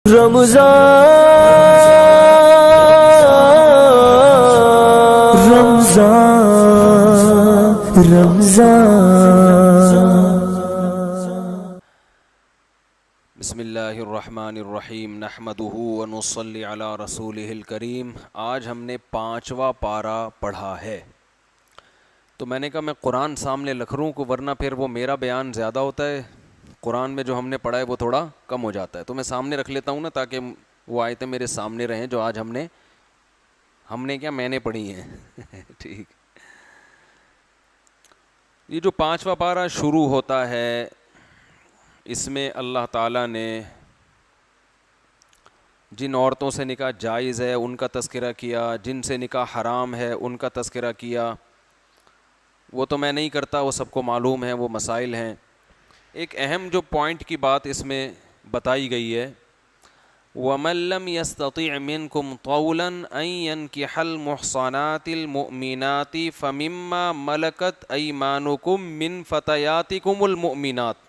رمضان رمضان رمضان بسم اللہ الرحمن الرحیم نحمدہ ونصلی علی رسولہ الکریم۔ آج ہم نے 5واں پارہ پڑھا ہے، تو میں نے کہا میں قرآن سامنے لکھ رہوں کو، ورنہ پھر وہ میرا بیان زیادہ ہوتا ہے، قرآن میں جو ہم نے پڑھا ہے وہ تھوڑا کم ہو جاتا ہے، تو میں سامنے رکھ لیتا ہوں نا، تاکہ وہ آیتیں میرے سامنے رہیں جو آج ہم نے کیا میں نے پڑھی ہیں ٹھیک۔ یہ جو 5واں پارہ شروع ہوتا ہے، اس میں اللہ تعالیٰ نے جن عورتوں سے نکاح جائز ہے ان کا تذکرہ کیا، جن سے نکاح حرام ہے ان کا تذکرہ کیا۔ وہ تو میں نہیں کرتا، وہ سب کو معلوم ہے، وہ مسائل ہیں۔ ایک اہم جو پوائنٹ کی بات اس میں بتائی گئی ہے، وَمَن لَّمْ يَسْتَطِعْ مِنكُمْ طَوْلًا أَن يَنكِحَ الْمُحْصَنَاتِ الْمُؤْمِنَاتِ فَمِمَّا مَلَكَتْ أَيْمَانُكُم مِّن فَتَيَاتِكُمُ الْمُؤْمِنَاتِ۔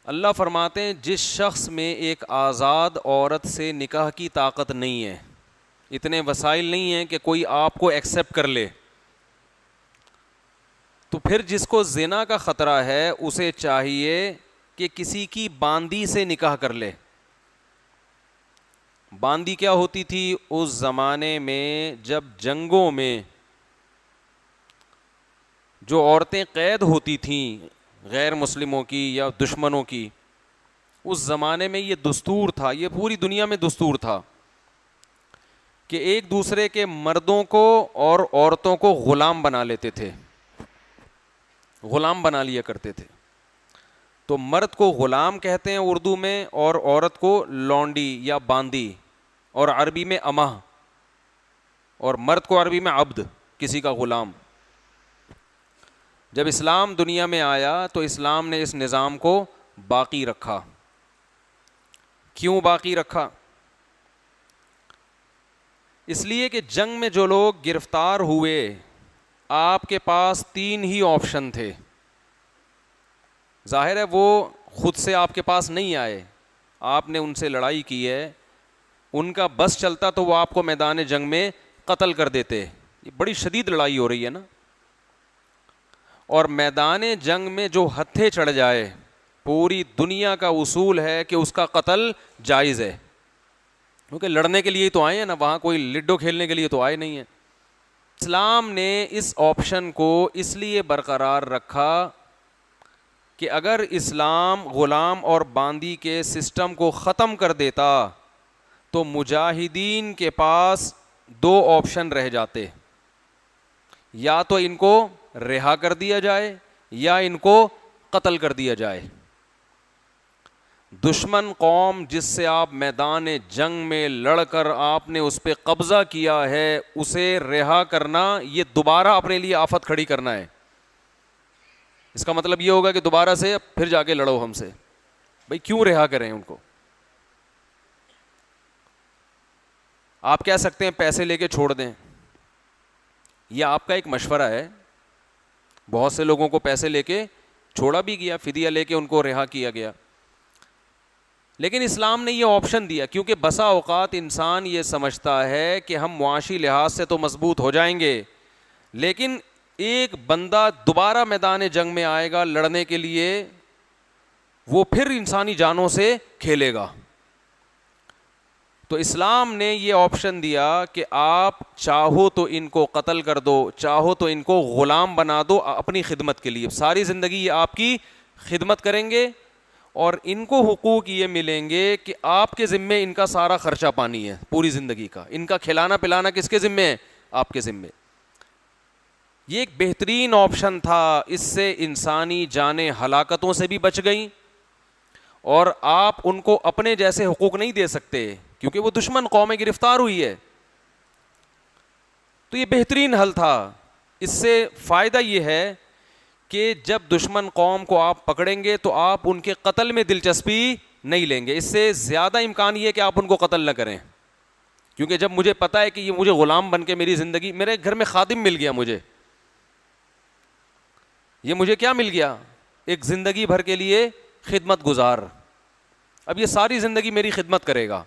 اللہ فرماتے ہیں جس شخص میں ایک آزاد عورت سے نکاح کی طاقت نہیں ہے، اتنے وسائل نہیں ہیں کہ کوئی آپ کو ایکسیپٹ کر لے، تو پھر جس کو زنا کا خطرہ ہے اسے چاہیے کہ کسی کی باندی سے نکاح کر لے۔ باندی کیا ہوتی تھی اس زمانے میں؟ جب جنگوں میں جو عورتیں قید ہوتی تھیں غیر مسلموں کی یا دشمنوں کی، اس زمانے میں یہ دستور تھا، یہ پوری دنیا میں دستور تھا کہ ایک دوسرے کے مردوں کو اور عورتوں کو غلام بنا لیتے تھے، غلام بنا لیا کرتے تھے۔ تو مرد کو غلام کہتے ہیں اردو میں، اور عورت کو لونڈی یا باندی، اور عربی میں امہ، اور مرد کو عربی میں عبد، کسی کا غلام۔ جب اسلام دنیا میں آیا تو اسلام نے اس نظام کو باقی رکھا۔ کیوں باقی رکھا؟ اس لیے کہ جنگ میں جو لوگ گرفتار ہوئے، آپ کے پاس 3 ہی آپشن تھے۔ ظاہر ہے وہ خود سے آپ کے پاس نہیں آئے، آپ نے ان سے لڑائی کی ہے، ان کا بس چلتا تو وہ آپ کو میدان جنگ میں قتل کر دیتے۔ یہ بڑی شدید لڑائی ہو رہی ہے نا، اور میدان جنگ میں جو ہتھے چڑھ جائے، پوری دنیا کا اصول ہے کہ اس کا قتل جائز ہے، کیونکہ لڑنے کے لیے تو آئے ہیں نا، وہاں کوئی لڈو کھیلنے کے لیے تو آئے نہیں ہیں۔ اسلام نے اس آپشن کو اس لیے برقرار رکھا کہ اگر اسلام غلام اور باندی کے سسٹم کو ختم کر دیتا تو مجاہدین کے پاس 2 آپشن رہ جاتے، یا تو ان کو رہا کر دیا جائے یا ان کو قتل کر دیا جائے۔ دشمن قوم جس سے آپ میدان جنگ میں لڑ کر آپ نے اس پہ قبضہ کیا ہے، اسے رہا کرنا یہ دوبارہ اپنے لیے آفت کھڑی کرنا ہے۔ اس کا مطلب یہ ہوگا کہ دوبارہ سے پھر جا کے لڑو ہم سے۔ بھئی کیوں رہا کریں ان کو؟ آپ کہہ سکتے ہیں پیسے لے کے چھوڑ دیں، یہ آپ کا ایک مشورہ ہے، بہت سے لوگوں کو پیسے لے کے چھوڑا بھی گیا، فدیہ لے کے ان کو رہا کیا گیا، لیکن اسلام نے یہ آپشن دیا، کیونکہ بسا اوقات انسان یہ سمجھتا ہے کہ ہم معاشی لحاظ سے تو مضبوط ہو جائیں گے، لیکن ایک بندہ دوبارہ میدان جنگ میں آئے گا لڑنے کے لیے، وہ پھر انسانی جانوں سے کھیلے گا۔ تو اسلام نے یہ آپشن دیا کہ آپ چاہو تو ان کو قتل کر دو، چاہو تو ان کو غلام بنا دو اپنی خدمت کے لیے، ساری زندگی یہ آپ کی خدمت کریں گے، اور ان کو حقوق یہ ملیں گے کہ آپ کے ذمے ان کا سارا خرچہ پانی ہے پوری زندگی کا، ان کا کھلانا پلانا کس کے ذمے ہے؟ آپ کے ذمے۔ یہ ایک بہترین آپشن تھا، اس سے انسانی جانیں ہلاکتوں سے بھی بچ گئیں، اور آپ ان کو اپنے جیسے حقوق نہیں دے سکتے کیونکہ وہ دشمن قوم گرفتار ہوئی ہے۔ تو یہ بہترین حل تھا۔ اس سے فائدہ یہ ہے کہ جب دشمن قوم کو آپ پکڑیں گے تو آپ ان کے قتل میں دلچسپی نہیں لیں گے، اس سے زیادہ امکان یہ ہے کہ آپ ان کو قتل نہ کریں، کیونکہ جب مجھے پتا ہے کہ یہ مجھے غلام بن کے میری زندگی، میرے گھر میں خادم مل گیا، مجھے کیا مل گیا؟ ایک زندگی بھر کے لیے خدمت گزار، اب یہ ساری زندگی میری خدمت کرے گا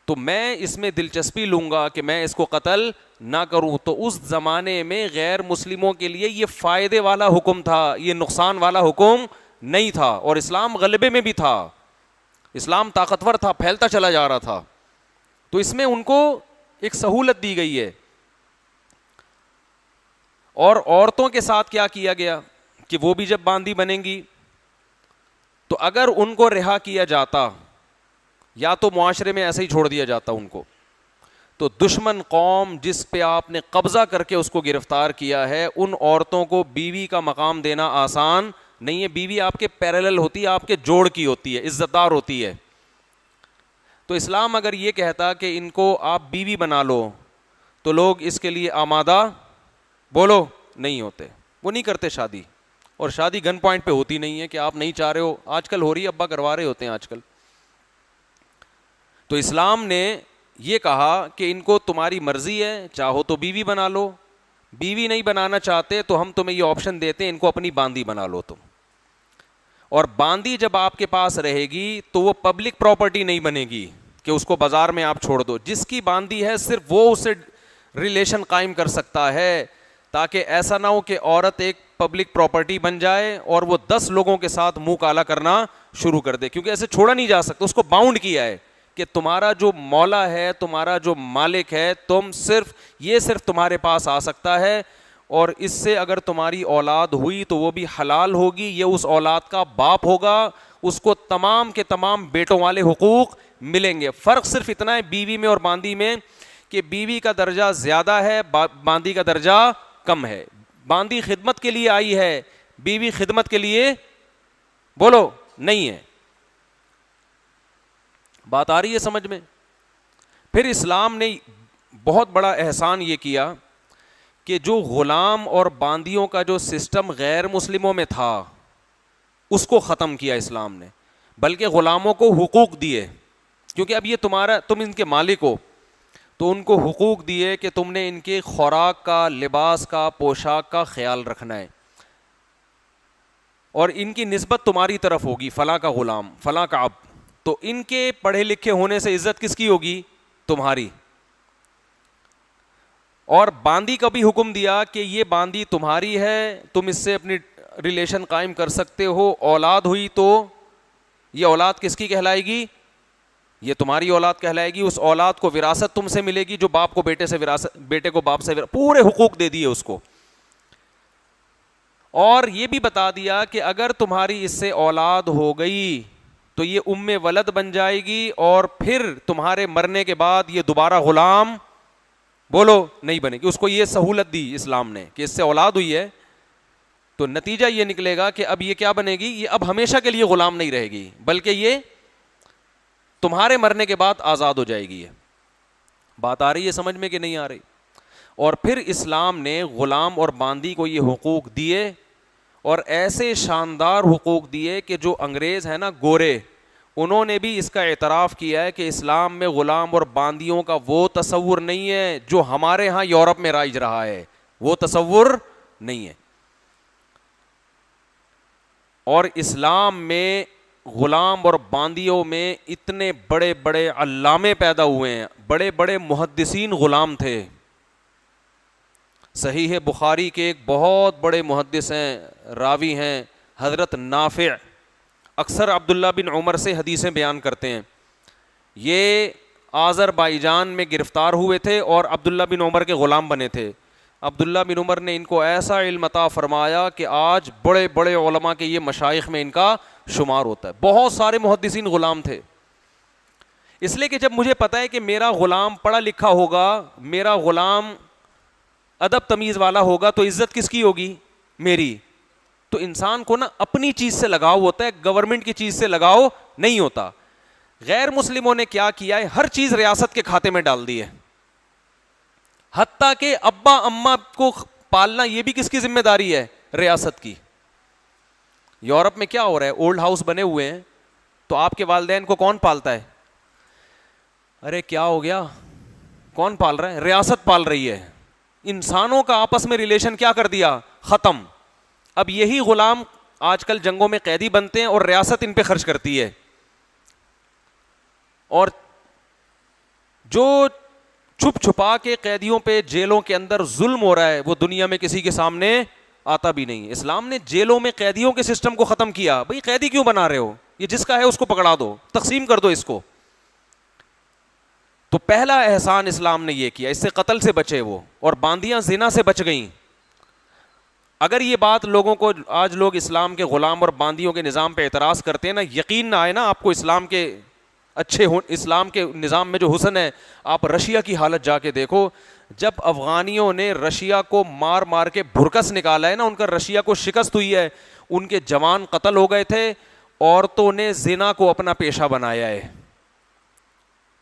تو میں اس میں دلچسپی لوں گا کہ میں اس کو قتل نہ کروں. تو اس زمانے میں غیر مسلموں کے لیے یہ فائدے والا حکم تھا, یہ نقصان والا حکم نہیں تھا. اور اسلام غلبے میں بھی تھا, اسلام طاقتور تھا, پھیلتا چلا جا رہا تھا. تو اس میں ان کو ایک سہولت دی گئی ہے. اور عورتوں کے ساتھ کیا کیا گیا کہ وہ بھی جب باندی بنیں گی تو اگر ان کو رہا کیا جاتا یا تو معاشرے میں ایسے ہی چھوڑ دیا جاتا ان کو, تو دشمن قوم جس پہ آپ نے قبضہ کر کے اس کو گرفتار کیا ہے, ان عورتوں کو بیوی کا مقام دینا آسان نہیں ہے. بیوی آپ کے پیرالل ہوتی ہے, آپ کے جوڑ کی ہوتی ہے, عزت دار ہوتی ہے. تو اسلام اگر یہ کہتا کہ ان کو آپ بیوی بنا لو تو لوگ اس کے لیے آمادہ بولو نہیں ہوتے, وہ نہیں کرتے شادی. اور شادی گن پوائنٹ پہ ہوتی نہیں ہے کہ آپ نہیں چاہ رہے ہو, آج کل ہو رہی ہے, ابا کروا رہے ہوتے ہیں آج کل. تو اسلام نے یہ کہا کہ ان کو تمہاری مرضی ہے, چاہو تو بیوی بنا لو, بیوی نہیں بنانا چاہتے تو ہم تمہیں یہ آپشن دیتے ہیں, ان کو اپنی باندی بنا لو تم. اور باندی جب آپ کے پاس رہے گی تو وہ پبلک پراپرٹی نہیں بنے گی کہ اس کو بازار میں آپ چھوڑ دو. جس کی باندی ہے صرف وہ اسے ریلیشن قائم کر سکتا ہے, تاکہ ایسا نہ ہو کہ عورت ایک پبلک پراپرٹی بن جائے اور وہ 10 لوگوں کے ساتھ منہ کالا کرنا شروع کر دے, کیونکہ ایسے چھوڑا نہیں جا سکتا. اس کو باؤنڈ کیا ہے کہ تمہارا جو مولا ہے, تمہارا جو مالک ہے, تم صرف تمہارے پاس آ سکتا ہے. اور اس سے اگر تمہاری اولاد ہوئی تو وہ بھی حلال ہوگی, یہ اس اولاد کا باپ ہوگا, اس کو تمام کے تمام بیٹوں والے حقوق ملیں گے. فرق صرف اتنا ہے بیوی میں اور باندی میں کہ بیوی کا درجہ زیادہ ہے, باندی کا درجہ کم ہے. باندی خدمت کے لیے آئی ہے, بیوی خدمت کے لیے بولو نہیں ہے. بات آ رہی ہے سمجھ میں؟ پھر اسلام نے بہت بڑا احسان یہ کیا کہ جو غلام اور باندیوں کا جو سسٹم غیر مسلموں میں تھا اس کو ختم کیا اسلام نے, بلکہ غلاموں کو حقوق دیے, کیونکہ اب یہ تم ان کے مالک ہو, تو ان کو حقوق دیے کہ تم نے ان کے خوراک کا, لباس کا, پوشاک کا خیال رکھنا ہے, اور ان کی نسبت تمہاری طرف ہوگی, فلاں کا غلام, فلاں کا عبد. تو ان کے پڑھے لکھے ہونے سے عزت کس کی ہوگی؟ تمہاری. اور باندی کا بھی حکم دیا کہ یہ باندی تمہاری ہے, تم اس سے اپنی ریلیشن قائم کر سکتے ہو. اولاد ہوئی تو یہ اولاد کس کی کہلائے گی؟ یہ تمہاری اولاد کہلائے گی. اس اولاد کو وراثت تم سے ملے گی جو باپ کو بیٹے سے وراثت, بیٹے کو باپ سے پورے حقوق دے دیے اس کو. اور یہ بھی بتا دیا کہ اگر تمہاری اس سے اولاد ہو گئی تو یہ ام ولد بن جائے گی, اور پھر تمہارے مرنے کے بعد یہ دوبارہ غلام بولو نہیں بنے گی. اس کو یہ سہولت دی اسلام نے کہ اس سے اولاد ہوئی ہے تو نتیجہ یہ نکلے گا کہ اب یہ کیا بنے گی, یہ اب ہمیشہ کے لیے غلام نہیں رہے گی, بلکہ یہ تمہارے مرنے کے بعد آزاد ہو جائے گی. بات آ رہی ہے سمجھ میں کہ نہیں آ رہی؟ اور پھر اسلام نے غلام اور باندی کو یہ حقوق دیے, اور ایسے شاندار حقوق دیے کہ جو انگریز ہیں نا گورے, انہوں نے بھی اس کا اعتراف کیا ہے کہ اسلام میں غلام اور باندیوں کا وہ تصور نہیں ہے جو ہمارے ہاں یورپ میں رائج رہا ہے, وہ تصور نہیں ہے. اور اسلام میں غلام اور باندیوں میں اتنے بڑے بڑے علامے پیدا ہوئے ہیں, بڑے بڑے محدثین غلام تھے. صحیح بخاری کے ایک بہت بڑے محدث ہیں, راوی ہیں, حضرت نافع, اکثر عبداللہ بن عمر سے حدیثیں بیان کرتے ہیں. یہ آذربائیجان میں گرفتار ہوئے تھے اور عبداللہ بن عمر کے غلام بنے تھے. عبداللہ بن عمر نے ان کو ایسا علم عطا فرمایا کہ آج بڑے بڑے علماء کے یہ مشائخ میں ان کا شمار ہوتا ہے. بہت سارے محدثین غلام تھے, اس لیے کہ جب مجھے پتا ہے کہ میرا غلام پڑھا لکھا ہوگا, میرا غلام ادب تمیز والا ہوگا, تو عزت کس کی ہوگی؟ میری. تو انسان کو نا اپنی چیز سے لگاؤ ہوتا ہے, گورنمنٹ کی چیز سے لگاؤ نہیں ہوتا. غیر مسلموں نے کیا کیا ہے, ہر چیز ریاست کے کھاتے میں ڈال دی ہے, حتیٰ کہ ابا اماں کو پالنا یہ بھی کس کی ذمہ داری ہے؟ ریاست کی. یورپ میں کیا ہو رہا ہے, اولڈ ہاؤس بنے ہوئے ہیں, تو آپ کے والدین کو کون پالتا ہے؟ ارے کیا ہو گیا, کون پال رہا ہے؟ ریاست پال رہی ہے. انسانوں کا آپس میں ریلیشن کیا کر دیا؟ ختم. اب یہی غلام آج کل جنگوں میں قیدی بنتے ہیں اور ریاست ان پہ خرچ کرتی ہے. اور جو چھپ چھپا کے قیدیوں پہ جیلوں کے اندر ظلم ہو رہا ہے وہ دنیا میں کسی کے سامنے آتا بھی نہیں. اسلام نے جیلوں میں قیدیوں کے سسٹم کو ختم کیا. بھئی قیدی کیوں بنا رہے ہو, یہ جس کا ہے اس کو پکڑا دو, تقسیم کر دو اس کو. تو پہلا احسان اسلام نے یہ کیا, اس سے قتل سے بچے وہ, اور باندیاں زنا سے بچ گئیں. اگر یہ بات لوگوں کو, آج لوگ اسلام کے غلام اور باندیوں کے نظام پہ اعتراض کرتے ہیں نا, یقین نہ آئے نا آپ کو اسلام کے اچھے اسلام کے نظام میں جو حسن ہے. آپ رشیا کی حالت جا کے دیکھو, جب افغانیوں نے رشیا کو مار مار کے بھرکس نکالا ہے نا, ان کا رشیا کو شکست ہوئی ہے, ان کے جوان قتل ہو گئے تھے, عورتوں نے زنا کو اپنا پیشہ بنایا ہے.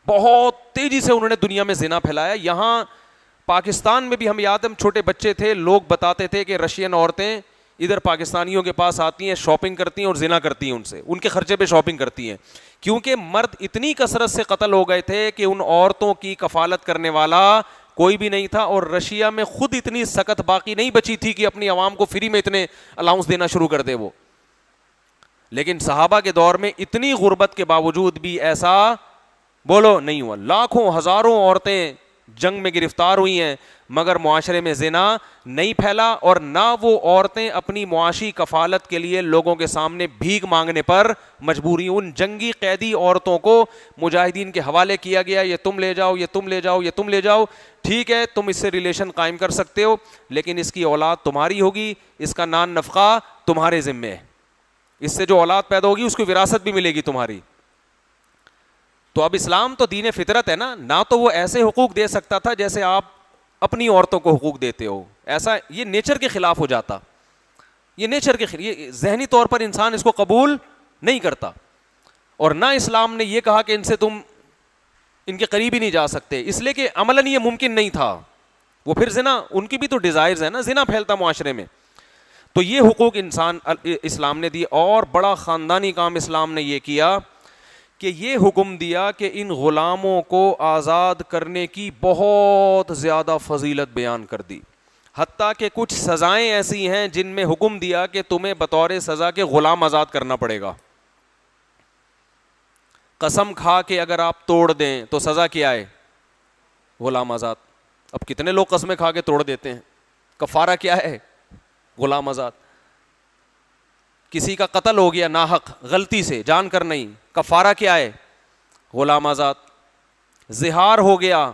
بہت تیزی سے انہوں نے دنیا میں زنا پھیلایا. یہاں پاکستان میں بھی ہم یاد, ہم چھوٹے بچے تھے, لوگ بتاتے تھے کہ رشین عورتیں ادھر پاکستانیوں کے پاس آتی ہیں, شاپنگ کرتی ہیں اور زنا کرتی ہیں ان سے, ان کے خرچے پہ شاپنگ کرتی ہیں, کیونکہ مرد اتنی کثرت سے قتل ہو گئے تھے کہ ان عورتوں کی کفالت کرنے والا کوئی بھی نہیں تھا. اور رشیا میں خود اتنی سخت باقی نہیں بچی تھی کہ اپنی عوام کو فری میں اتنے الاؤنس دینا شروع کر دے وہ. لیکن صحابہ کے دور میں اتنی غربت کے باوجود بھی ایسا بولو نہیں ہوا. لاکھوں ہزاروں عورتیں جنگ میں گرفتار ہوئی ہیں, مگر معاشرے میں زنا نہیں پھیلا, اور نہ وہ عورتیں اپنی معاشی کفالت کے لیے لوگوں کے سامنے بھیک مانگنے پر مجبوری. ان جنگی قیدی عورتوں کو مجاہدین کے حوالے کیا گیا, یہ تم لے جاؤ, یہ تم لے جاؤ, یہ تم لے جاؤ, ٹھیک ہے تم اس سے ریلیشن قائم کر سکتے ہو, لیکن اس کی اولاد تمہاری ہوگی, اس کا نان نفقہ تمہارے ذمے ہے, اس سے جو اولاد پیدا ہوگی اس کو وراثت بھی ملے گی تمہاری. تو اب اسلام تو دین فطرت ہے نا, نہ تو وہ ایسے حقوق دے سکتا تھا جیسے آپ اپنی عورتوں کو حقوق دیتے ہو, ایسا یہ نیچر کے خلاف ہو جاتا, یہ نیچر کے خلاف, یہ ذہنی طور پر انسان اس کو قبول نہیں کرتا. اور نہ اسلام نے یہ کہا کہ ان سے تم ان کے قریب ہی نہیں جا سکتے, اس لیے کہ عملاً یہ ممکن نہیں تھا. وہ پھر زنا, ان کی بھی تو ڈیزائرز ہیں نا, زنا پھیلتا معاشرے میں. تو یہ حقوق انسان اسلام نے دی. اور بڑا خاندانی کام اسلام نے یہ کیا کہ یہ حکم دیا کہ ان غلاموں کو آزاد کرنے کی بہت زیادہ فضیلت بیان کر دی, حتیٰ کہ کچھ سزائیں ایسی ہیں جن میں حکم دیا کہ تمہیں بطور سزا کے غلام آزاد کرنا پڑے گا. قسم کھا کے اگر آپ توڑ دیں تو سزا کیا ہے؟ غلام آزاد. اب کتنے لوگ قسمیں کھا کے توڑ دیتے ہیں, کفارہ کیا ہے؟ غلام آزاد. کسی کا قتل ہو گیا ناحق, غلطی سے, جان کر نہیں, کفارہ کیا ہے؟ غلام آزاد. زہار ہو گیا,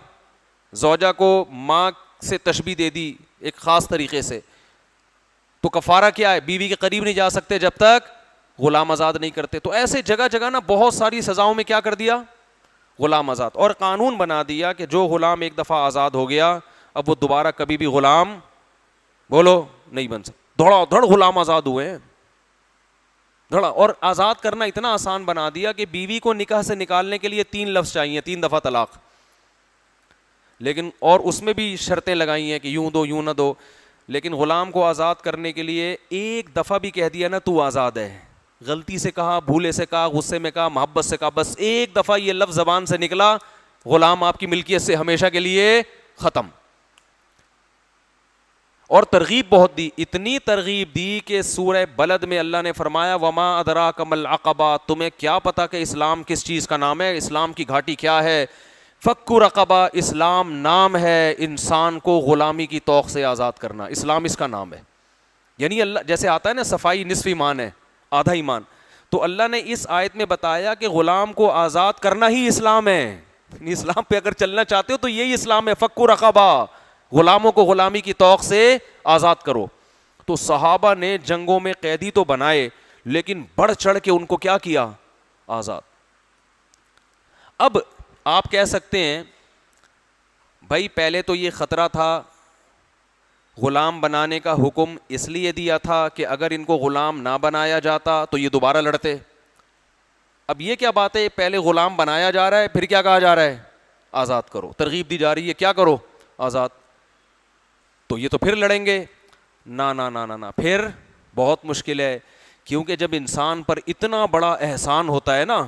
زوجہ کو ماں سے تشبیہ دے دی ایک خاص طریقے سے, تو کفارہ کیا ہے؟ بیوی کے قریب نہیں جا سکتے جب تک غلام آزاد نہیں کرتے. تو ایسے جگہ جگہ نا بہت ساری سزاؤں میں کیا کر دیا؟ غلام آزاد. اور قانون بنا دیا کہ جو غلام ایک دفعہ آزاد ہو گیا اب وہ دوبارہ کبھی بھی غلام بولو نہیں بن سکتا. دھڑا دھڑ غلام آزاد ہوئے ہیں, دھڑا. اور آزاد کرنا اتنا آسان بنا دیا کہ بیوی کو نکاح سے نکالنے کے لیے 3 لفظ چاہیے, 3 دفعہ طلاق. لیکن اور اس میں بھی شرطیں لگائی ہیں کہ یوں دو یوں نہ دو. لیکن غلام کو آزاد کرنے کے لیے ایک دفعہ بھی کہہ دیا نا تو آزاد ہے, غلطی سے کہا, بھولے سے کہا, غصے میں کہا, محبت سے کہا, بس ایک دفعہ یہ لفظ زبان سے نکلا, غلام آپ کی ملکیت سے ہمیشہ کے لیے ختم. اور ترغیب بہت دی, اتنی ترغیب دی کہ سورہ بلد میں اللہ نے فرمایا وما ادراک ما العقبہ, تمہیں کیا پتا کہ اسلام کس چیز کا نام ہے, اسلام کی گھاٹی کیا ہے؟ فک رقبہ, اسلام نام ہے انسان کو غلامی کی توق سے آزاد کرنا, اسلام اس کا نام ہے. یعنی اللہ جیسے آتا ہے نا صفائی نصف ایمان ہے, آدھا ایمان, تو اللہ نے اس آیت میں بتایا کہ غلام کو آزاد کرنا ہی اسلام ہے. اسلام پہ اگر چلنا چاہتے ہو تو یہی اسلام ہے, فک رقبہ, غلاموں کو غلامی کی توق سے آزاد کرو. تو صحابہ نے جنگوں میں قیدی تو بنائے لیکن بڑھ چڑھ کے ان کو کیا کیا؟ آزاد. اب آپ کہہ سکتے ہیں بھائی پہلے تو یہ خطرہ تھا, غلام بنانے کا حکم اس لیے دیا تھا کہ اگر ان کو غلام نہ بنایا جاتا تو یہ دوبارہ لڑتے. اب یہ کیا بات ہے, پہلے غلام بنایا جا رہا ہے پھر کیا کہا جا رہا ہے؟ آزاد کرو. ترغیب دی جا رہی ہے کیا کرو؟ آزاد. تو یہ تو پھر لڑیں گے. نہ نہ نہ نہ, پھر بہت مشکل ہے, کیونکہ جب انسان پر اتنا بڑا احسان ہوتا ہے نا,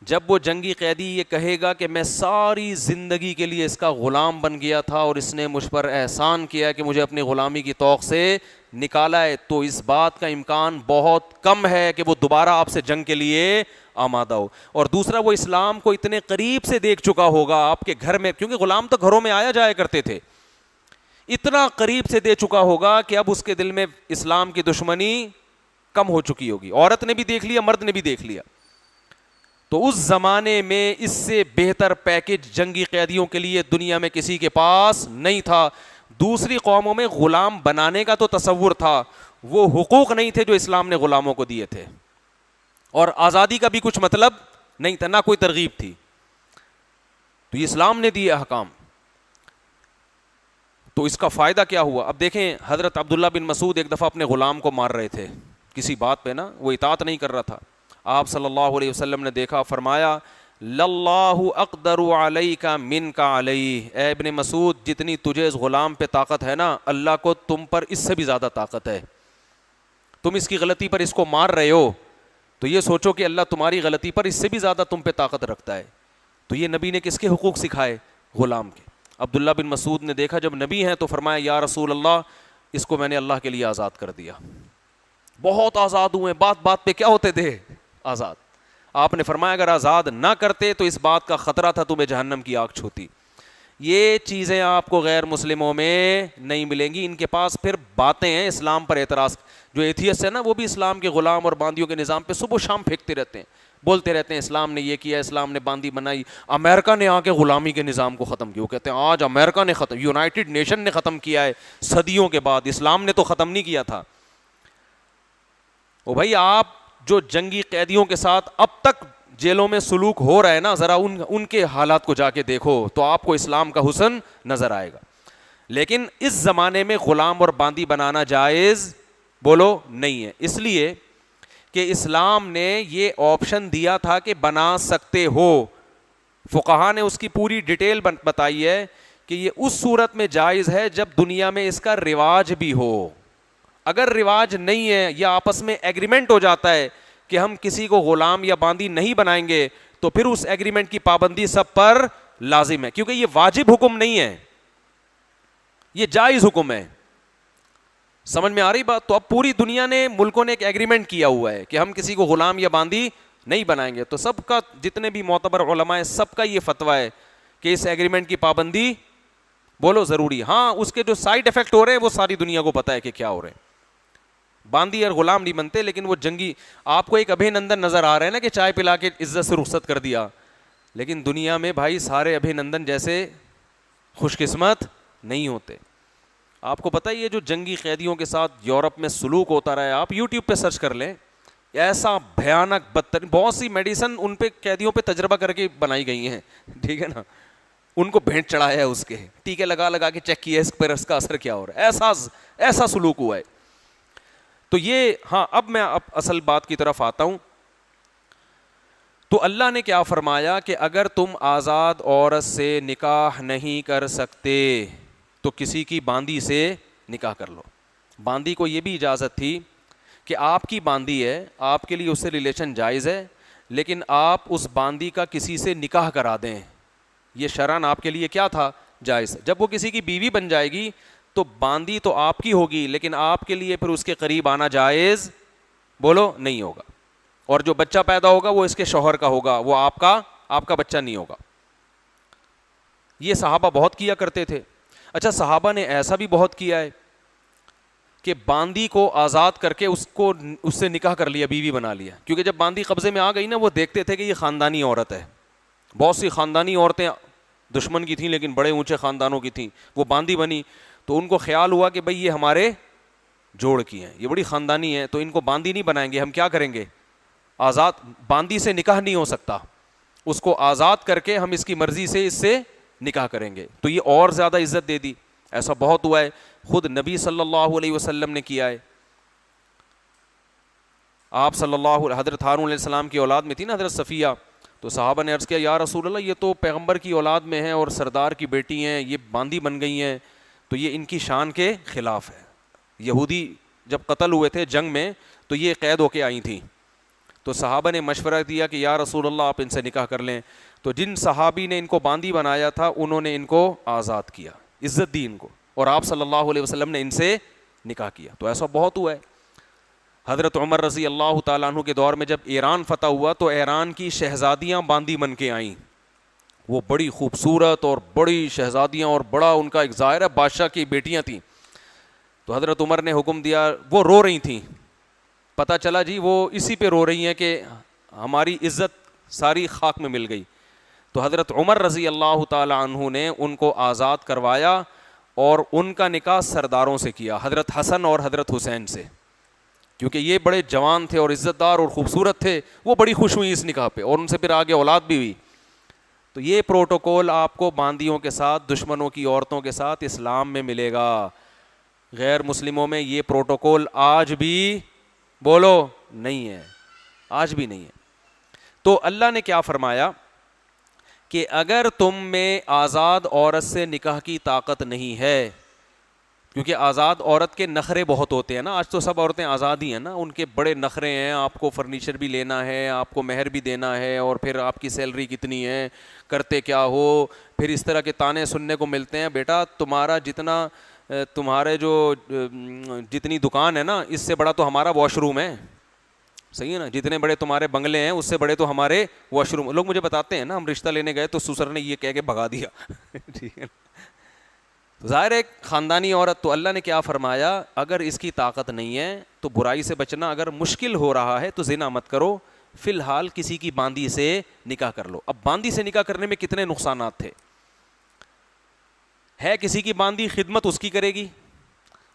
جب وہ جنگی قیدی یہ کہے گا کہ میں ساری زندگی کے لیے اس کا غلام بن گیا تھا اور اس نے مجھ پر احسان کیا کہ مجھے اپنی غلامی کی توق سے نکالا ہے, تو اس بات کا امکان بہت کم ہے کہ وہ دوبارہ آپ سے جنگ کے لیے آمادہ ہو. اور دوسرا وہ اسلام کو اتنے قریب سے دیکھ چکا ہوگا آپ کے گھر میں, کیونکہ غلام تو گھروں میں آیا جایا کرتے تھے, اتنا قریب سے دیکھ چکا ہوگا کہ اب اس کے دل میں اسلام کی دشمنی کم ہو چکی ہوگی. عورت نے بھی دیکھ لیا, مرد نے بھی دیکھ لیا. تو اس زمانے میں اس سے بہتر پیکج جنگی قیدیوں کے لیے دنیا میں کسی کے پاس نہیں تھا. دوسری قوموں میں غلام بنانے کا تو تصور تھا, وہ حقوق نہیں تھے جو اسلام نے غلاموں کو دیے تھے, اور آزادی کا بھی کچھ مطلب نہیں تھا, نہ کوئی ترغیب تھی. تو یہ اسلام نے دیے احکام. تو اس کا فائدہ کیا ہوا؟ اب دیکھیں, حضرت عبداللہ بن مسعود ایک دفعہ اپنے غلام کو مار رہے تھے کسی بات پہ نا, وہ اطاعت نہیں کر رہا تھا. آپ صلی اللہ علیہ وسلم نے دیکھا, فرمایا للہ اقدر علیک منک علیہ, اے ابن مسعود جتنی تجھے اس غلام پہ طاقت ہے نا, اللہ کو تم پر اس سے بھی زیادہ طاقت ہے. تم اس کی غلطی پر اس کو مار رہے ہو, تو یہ سوچو کہ اللہ تمہاری غلطی پر اس سے بھی زیادہ تم پہ طاقت رکھتا ہے. تو یہ نبی نے کس کے حقوق سکھائے؟ غلام کے. عبداللہ بن مسعود نے دیکھا جب نبی ہیں تو فرمایا یا رسول اللہ, اس کو میں نے اللہ کے لیے آزاد کر دیا. بہت آزاد ہوئے, بات بات پہ کیا ہوتے تھے؟ آزاد. آپ نے فرمایا اگر آزاد نہ کرتے تو اس بات کا خطرہ تھا تمہیں جہنم کی آگ چھوتی. یہ چیزیں آپ کو غیر مسلموں میں نہیں ملیں گی. ان کے پاس پھر باتیں ہیں اسلام پر اعتراض. جو ایتھیسٹ ہے نا, وہ بھی اسلام کے غلام اور باندیوں کے نظام پہ صبح و شام پھینکتے رہتے ہیں, بولتے رہتے ہیں اسلام نے یہ کیا, اسلام نے باندی بنائی, امریکہ نے آ کے غلامی کے نظام کو ختم کیا. وہ کہتے ہیں آج امریکہ نے ختم, یونائٹڈ نیشن نے ختم کیا ہے صدیوں کے بعد, اسلام نے تو ختم نہیں کیا تھا. او بھائی, آپ جو جنگی قیدیوں کے ساتھ اب تک جیلوں میں سلوک ہو رہا ہے نا, ذرا ان کے حالات کو جا کے دیکھو تو آپ کو اسلام کا حسن نظر آئے گا. لیکن اس زمانے میں غلام اور باندی بنانا جائز بولو نہیں ہے, اس لیے کہ اسلام نے یہ آپشن دیا تھا کہ بنا سکتے ہو. فقہا نے اس کی پوری ڈیٹیل بتائی ہے کہ یہ اس صورت میں جائز ہے جب دنیا میں اس کا رواج بھی ہو. اگر رواج نہیں ہے یا آپس میں ایگریمنٹ ہو جاتا ہے کہ ہم کسی کو غلام یا باندی نہیں بنائیں گے, تو پھر اس ایگریمنٹ کی پابندی سب پر لازم ہے, کیونکہ یہ واجب حکم نہیں ہے, یہ جائز حکم ہے. سمجھ میں آ رہی بات؟ تو اب پوری دنیا نے, ملکوں نے ایک ایگریمنٹ کیا ہوا ہے کہ ہم کسی کو غلام یا باندی نہیں بنائیں گے. تو سب کا, جتنے بھی معتبر علماء ہیں, سب کا یہ فتویٰ ہے کہ اس ایگریمنٹ کی پابندی بولو ضروری. ہاں, اس کے جو سائیڈ افیکٹ ہو رہے ہیں وہ ساری دنیا کو پتہ ہے کہ کیا ہو رہے ہیں. باندی اور غلام نہیں بنتے, لیکن وہ جنگی, آپ کو ایک ابھی نندن نظر آ رہے ہیں نا کہ چائے پلا کے عزت سے رخصت کر دیا, لیکن دنیا میں بھائی سارے ابھی نندن جیسے خوش قسمت نہیں ہوتے. آپ کو پتہ ہے یہ جو جنگی قیدیوں کے ساتھ یورپ میں سلوک ہوتا رہا ہے, آپ یوٹیوب پہ سرچ کر لیں, ایسا بھیانک بدتر, بہت سی میڈیسن ان پہ قیدیوں پہ تجربہ کر کے بنائی گئی ہیں, ٹھیک ہے نا, ان کو بھینٹ چڑھایا ہے, اس کے ٹیکے لگا لگا کے چیک کیا اس پر اس کا اثر کیا ہو رہا ہے, ایسا سلوک ہوا ہے. تو یہ, ہاں اب میں اصل بات کی طرف آتا ہوں. تو اللہ نے کیا فرمایا کہ اگر تم آزاد عورت سے نکاح نہیں کر سکتے تو کسی کی باندی سے نکاح کر لو. باندی کو یہ بھی اجازت تھی کہ آپ کی باندی ہے, آپ کے لیے اس سے ریلیشن جائز ہے, لیکن آپ اس باندی کا کسی سے نکاح کرا دیں, یہ شرعاً آپ کے لیے کیا تھا؟ جائز. جب وہ کسی کی بیوی بن جائے گی تو باندی تو آپ کی ہوگی, لیکن آپ کے لیے پھر اس کے قریب آنا جائز بولو نہیں ہوگا. اور جو بچہ پیدا ہوگا وہ اس کے شوہر کا ہوگا, وہ آپ کا بچہ نہیں ہوگا. یہ صحابہ بہت کیا کرتے تھے. اچھا, صحابہ نے ایسا بھی بہت کیا ہے کہ باندی کو آزاد کر کے اس سے نکاح کر لیا, بیوی بنا لیا, کیونکہ جب باندی قبضے میں آ گئی نا, وہ دیکھتے تھے کہ یہ خاندانی عورت ہے. بہت سی خاندانی عورتیں دشمن کی تھیں لیکن بڑے اونچے خاندانوں کی تھیں, وہ باندی بنی, تو ان کو خیال ہوا کہ بھئی یہ ہمارے جوڑ کی ہیں, یہ بڑی خاندانی ہے, تو ان کو باندی نہیں بنائیں گے, ہم کیا کریں گے, آزاد. باندی سے نکاح نہیں ہو سکتا, اس کو آزاد کر کے ہم اس کی مرضی سے اس سے نکاح کریں گے, تو یہ اور زیادہ عزت دے دی. ایسا بہت ہوا ہے, خود نبی صلی اللہ علیہ وسلم نے کیا ہے. آپ صلی اللہ, حضرت ہارون علیہ السلام کی اولاد میں تھی نا حضرت صفیہ, تو صحابہ نے عرض کیا یا رسول اللہ یہ تو پیغمبر کی اولاد میں ہیں اور سردار کی بیٹی ہیں, یہ باندی بن گئی ہیں, تو یہ ان کی شان کے خلاف ہے. یہودی جب قتل ہوئے تھے جنگ میں تو یہ قید ہو کے آئی تھیں, تو صحابہ نے مشورہ دیا کہ یا رسول اللہ آپ ان سے نکاح کر لیں. تو جن صحابی نے ان کو باندی بنایا تھا انہوں نے ان کو آزاد کیا, عزت دی ان کو, اور آپ صلی اللہ علیہ وسلم نے ان سے نکاح کیا. تو ایسا بہت ہوا ہے. حضرت عمر رضی اللہ تعالیٰ عنہ کے دور میں جب ایران فتح ہوا تو ایران کی شہزادیاں باندی بن کے آئیں. وہ بڑی خوبصورت اور بڑی شہزادیاں اور بڑا ان کا ایک ظاہر ہے بادشاہ کی بیٹیاں تھیں. تو حضرت عمر نے حکم دیا, وہ رو رہی تھیں, پتہ چلا جی وہ اسی پہ رو رہی ہیں کہ ہماری عزت ساری خاک میں مل گئی. تو حضرت عمر رضی اللہ تعالیٰ عنہ نے ان کو آزاد کروایا اور ان کا نکاح سرداروں سے کیا, حضرت حسن اور حضرت حسین سے, کیونکہ یہ بڑے جوان تھے اور عزت دار اور خوبصورت تھے. وہ بڑی خوش ہوئی اس نکاح پہ اور ان سے پھر آگے اولاد بھی ہوئی. تو یہ پروٹوکول آپ کو باندیوں کے ساتھ, دشمنوں کی عورتوں کے ساتھ اسلام میں ملے گا. غیر مسلموں میں یہ پروٹوکول آج بھی بولو نہیں ہے, آج بھی نہیں ہے. تو اللہ نے کیا فرمایا کہ اگر تم میں آزاد عورت سے نکاح کی طاقت نہیں ہے, کیونکہ آزاد عورت کے نخرے بہت ہوتے ہیں نا, آج تو سب عورتیں آزاد ہی ہیں نا, ان کے بڑے نخرے ہیں, آپ کو فرنیچر بھی لینا ہے, آپ کو مہر بھی دینا ہے, اور پھر آپ کی سیلری کتنی ہے, کرتے کیا ہو, پھر اس طرح کے تانے سننے کو ملتے ہیں. بیٹا تمہارا جتنا, تمہارے جو جتنی دکان ہے نا, اس سے بڑا تو ہمارا واش روم ہے, صحیح ہے نا, جتنے بڑے تمہارے بنگلے ہیں اس سے بڑے تو ہمارے واش روم. لوگ مجھے بتاتے ہیں نا, ہم رشتہ لینے گئے تو سسر نے یہ کہہ کے بھگا دیا. ٹھیک ہے, ظاہر ایک خاندانی عورت. تو اللہ نے کیا فرمایا, اگر اس کی طاقت نہیں ہے تو برائی سے بچنا اگر مشکل ہو رہا ہے تو زنا مت کرو, فی الحال کسی کی باندی سے نکاح کر لو. اب باندی سے نکاح کرنے میں کتنے نقصانات تھے. ہے کسی کی باندی, خدمت اس کی کرے گی,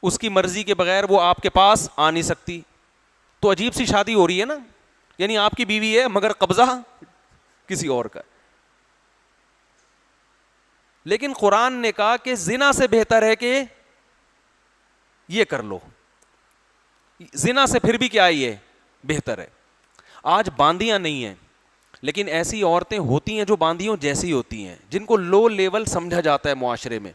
اس کی مرضی کے بغیر وہ آپ کے پاس آ نہیں سکتی. تو عجیب سی شادی ہو رہی ہے نا, یعنی آپ کی بیوی ہے مگر قبضہ کسی اور کا. لیکن قرآن نے کہا کہ زنا سے بہتر ہے کہ یہ کر لو, زنا سے پھر بھی کیا یہ بہتر ہے. آج باندیاں نہیں ہیں, لیکن ایسی عورتیں ہوتی ہیں جو باندیوں جیسی ہوتی ہیں, جن کو لو لیول سمجھا جاتا ہے معاشرے میں.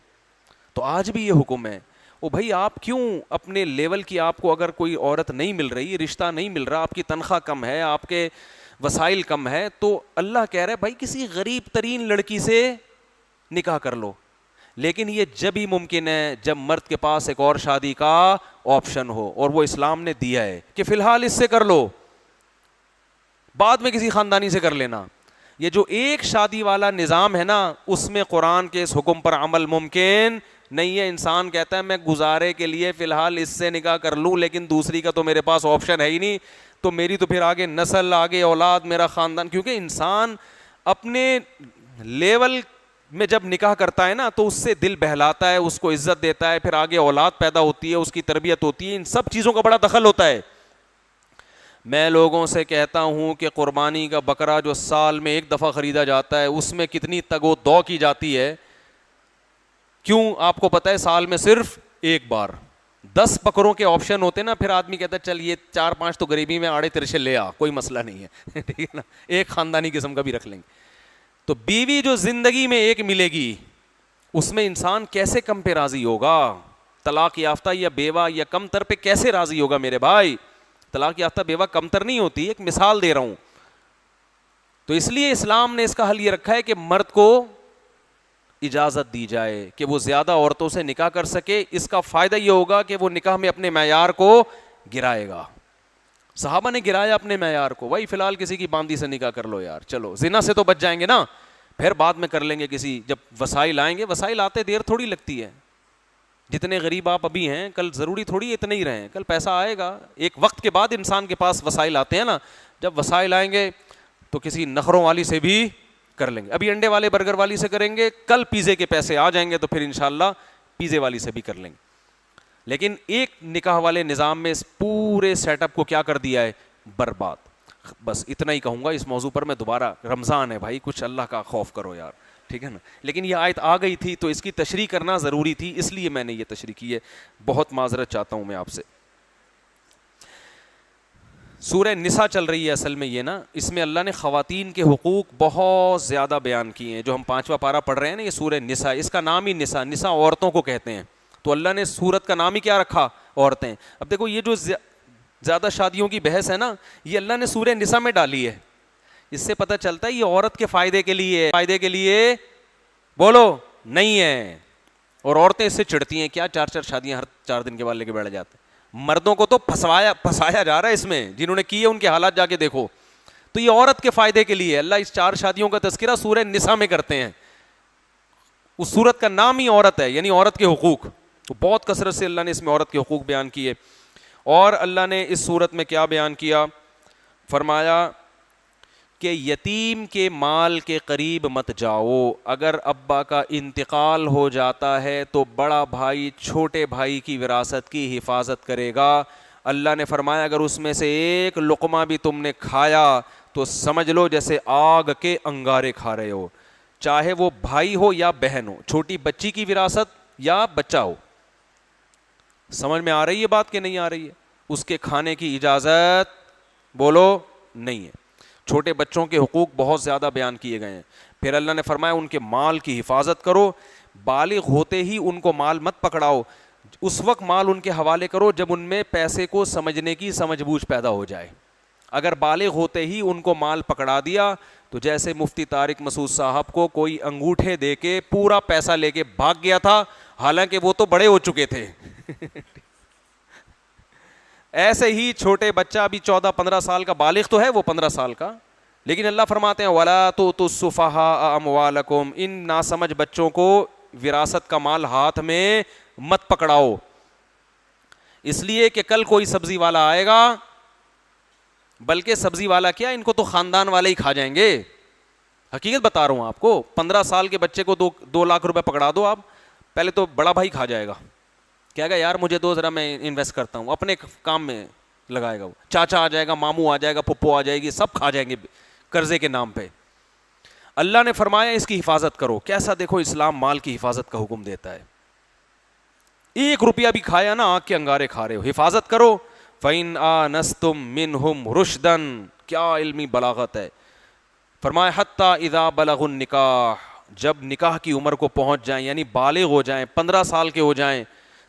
تو آج بھی یہ حکم ہے, او بھائی آپ کیوں اپنے لیول کی, آپ کو اگر کوئی عورت نہیں مل رہی, رشتہ نہیں مل رہا, آپ کی تنخواہ کم ہے, آپ کے وسائل کم ہے, تو اللہ کہہ رہا ہے بھائی کسی غریب ترین لڑکی سے نکاح کر لو. لیکن یہ جب ہی ممکن ہے جب مرد کے پاس ایک اور شادی کا آپشن ہو, اور وہ اسلام نے دیا ہے کہ فی الحال اس سے کر لو, بعد میں کسی خاندانی سے کر لینا. یہ جو ایک شادی والا نظام ہے نا, اس میں قرآن کے اس حکم پر عمل ممکن نہیں ہے. انسان کہتا ہے میں گزارے کے لیے فی الحال اس سے نکاح کر لوں, لیکن دوسری کا تو میرے پاس آپشن ہے ہی نہیں, تو میری تو پھر آگے نسل, آگے اولاد, میرا خاندان. کیونکہ انسان اپنے لیول میں جب نکاح کرتا ہے نا تو اس سے دل بہلاتا ہے, اس کو عزت دیتا ہے, پھر آگے اولاد پیدا ہوتی ہے, اس کی تربیت ہوتی ہے, ان سب چیزوں کا بڑا دخل ہوتا ہے. میں لوگوں سے کہتا ہوں کہ قربانی کا بکرا جو سال میں ایک دفعہ خریدا جاتا ہے, اس میں کتنی تگ و دو کی جاتی ہے. کیوں آپ کو پتہ ہے, سال میں صرف ایک بار 10 بکروں کے آپشن ہوتے ہیں نا, پھر آدمی کہتا ہے چل یہ 4-5 تو غریبی میں آڑے ترچے لے آ, کوئی مسئلہ نہیں ہے. ٹھیک ہے نا, ایک خاندانی قسم کا بھی رکھ لیں گے. تو بیوی جو زندگی میں ایک ملے گی, اس میں انسان کیسے کم پہ راضی ہوگا؟ طلاق یافتہ یا بیوہ یا کم تر پہ کیسے راضی ہوگا میرے بھائی؟ طلاق یافتہ بیوہ کم تر نہیں ہوتی, ایک مثال دے رہا ہوں. تو اس لیے اسلام نے اس کا حل یہ رکھا ہے کہ مرد کو اجازت دی جائے کہ وہ زیادہ عورتوں سے نکاح کر سکے. اس کا فائدہ یہ ہوگا کہ وہ نکاح میں اپنے معیار کو گرائے گا. صحابہ نے گرایا اپنے معیار کو, بھائی فی الحال کسی کی باندی سے نکاح کر لو یار, چلو زنا سے تو بچ جائیں گے نا, پھر بعد میں کر لیں گے کسی, جب وسائل آئیں گے. وسائل آتے دیر تھوڑی لگتی ہے. جتنے غریب آپ ابھی ہیں کل ضروری تھوڑی اتنے ہی رہیں, کل پیسہ آئے گا. ایک وقت کے بعد انسان کے پاس وسائل آتے ہیں نا, جب وسائل آئیں گے تو کسی نخروں والی سے بھی کر لیں گے. ابھی انڈے والے برگر والی سے کریں گے, کل پیزے کے پیسے آ جائیں گے تو پھر انشاءاللہ پیزے والی سے بھی کر لیں گے. لیکن ایک نکاح والے نظام میں اس پورے سیٹ اپ کو کیا کر دیا ہے, برباد. بس اتنا ہی کہوں گا اس موضوع پر میں دوبارہ. رمضان ہے بھائی, کچھ اللہ کا خوف کرو یار, ٹھیک ہے نا. لیکن یہ آیت آ گئی تھی تو اس کی تشریح کرنا ضروری تھی, اس لیے میں نے یہ تشریح کی ہے. بہت معذرت چاہتا ہوں میں آپ سے. سورہ نساء چل رہی ہے اصل میں یہ نا, اس میں اللہ نے خواتین کے حقوق بہت زیادہ بیان کیے ہیں. جو ہم 5واں پارہ پڑھ رہے ہیں نا, یہ سورہ نساء, اس کا نام ہی نساء, نساء عورتوں کو کہتے ہیں. تو اللہ نے سورت کا نام ہی کیا رکھا, عورتیں. اب دیکھو یہ جو زیادہ شادیوں کی بحث ہے نا, یہ اللہ نے سورہ نساء میں ڈالی ہے. اس سے پتہ چلتا ہے یہ عورت کے فائدے کے لیے بولو نہیں ہے. اور عورتیں اس سے چڑھتی ہیں, کیا 4 شادیاں ہر 4 دن کے بعد لے کے بیٹھ جاتے ہیں. مردوں کو تو پھنسایا جا رہا ہے اس میں، جنہوں نے کی ہے ان کے حالات جا کے دیکھو. تو یہ عورت کے فائدے کے لیے اللہ اس 4 شادیوں کا تذکرہ سورہ نساء میں کرتے ہیں. اس سورت کا نام ہی عورت ہے، یعنی عورت کے حقوق. تو بہت کثرت سے اللہ نے اس میں عورت کے حقوق بیان کیے. اور اللہ نے اس سورت میں کیا بیان کیا؟ فرمایا کہ یتیم کے مال کے قریب مت جاؤ. اگر ابا کا انتقال ہو جاتا ہے تو بڑا بھائی چھوٹے بھائی کی وراثت کی حفاظت کرے گا. اللہ نے فرمایا اگر اس میں سے ایک لقمہ بھی تم نے کھایا تو سمجھ لو جیسے آگ کے انگارے کھا رہے ہو، چاہے وہ بھائی ہو یا بہن ہو، چھوٹی بچی کی وراثت یا بچہ ہو. سمجھ میں آ رہی ہے بات کہ نہیں آ رہی ہے؟ اس کے کھانے کی اجازت بولو نہیں ہے. چھوٹے بچوں کے حقوق بہت زیادہ بیان کیے گئے ہیں. پھر اللہ نے فرمایا ان کے مال کی حفاظت کرو. بالغ ہوتے ہی ان کو مال مت پکڑاؤ، اس وقت مال ان کے حوالے کرو جب ان میں پیسے کو سمجھنے کی سمجھ بوجھ پیدا ہو جائے. اگر بالغ ہوتے ہی ان کو مال پکڑا دیا تو جیسے مفتی طارق مسعود صاحب کو کوئی انگوٹھے دے کے پورا پیسہ لے کے بھاگ گیا تھا، حالانکہ وہ تو بڑے ہو چکے تھے. ایسے ہی چھوٹے بچہ ابھی 14-15 سال کا بالغ تو ہے وہ 15 سال کا، لیکن اللہ فرماتے ہیں وَلَا تُؤْتُوا السُّفَهَاءَ أَمْوَالَكُمْ، ان ناسمجھ بچوں کو وراثت کا مال ہاتھ میں مت پکڑاؤ، اس لیے کہ کل کوئی سبزی والا آئے گا، بلکہ سبزی والا کیا ان کو تو خاندان والے ہی کھا جائیں گے. حقیقت بتا رہا ہوں آپ کو. 15 سال کے بچے کو 2 لاکھ روپے پکڑا دو آپ، پہلے تو بڑا بھائی کھا جائے گا، کہے گا یار مجھے دو ذرا میں انویسٹ کرتا ہوں، اپنے کام میں لگائے گا. وہ چاچا آ جائے گا، ماموں آ جائے گا، پھپھو آ جائے گی، سب کھا جائیں گے قرضے کے نام پہ. اللہ نے فرمایا اس کی حفاظت کرو. کیسا دیکھو اسلام مال کی حفاظت کا حکم دیتا ہے. 1 روپیہ بھی کھایا نا آنکھ کے انگارے کھا رہے ہو، حفاظت کرو. فَإِنْ آنَسْتُم مِّنْهُمْ رُشْدًا، کیا علمی بلاغت ہے. فرمایا حتیٰ اذا بلغوا النکاح، جب نکاح کی عمر کو پہنچ جائیں یعنی بالغ ہو جائیں، 15 سال کے ہو جائیں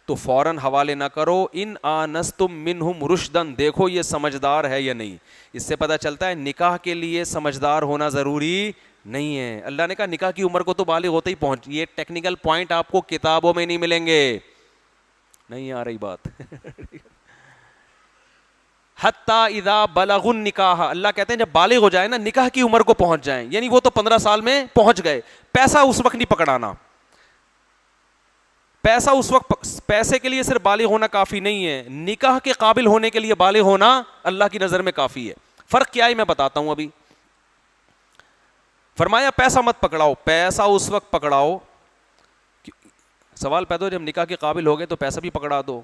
تو فوراً حوالے نہ کرو. ان آنستم منہم رشدن، دیکھو یہ سمجھدار ہے یا نہیں. اس سے پتہ چلتا ہے نکاح کے لیے سمجھدار ہونا ضروری نہیں ہے. اللہ نے کہا نکاح کی عمر کو تو بالغ ہوتے ہی پہنچ. یہ ٹیکنیکل پوائنٹ آپ کو کتابوں میں نہیں ملیں گے. نہیں آ رہی بات؟ حتیٰ اذا بلغوا النکاح، اللہ کہتے ہیں جب بالغ ہو جائے نا، نکاح کی عمر کو پہنچ جائیں، یعنی وہ تو 15 سال میں پہنچ گئے. پیسہ اس وقت نہیں پکڑانا. پیسہ اس وقت، پیسے کے لیے صرف بالغ ہونا کافی نہیں ہے، نکاح کے قابل ہونے کے لیے بالغ ہونا اللہ کی نظر میں کافی ہے. فرق کیا ہے میں بتاتا ہوں ابھی. فرمایا پیسہ مت پکڑاؤ. پیسہ اس وقت پکڑاؤ، سوال پیدا ہو جب نکاح کے قابل ہو گئے تو پیسہ بھی پکڑا دو.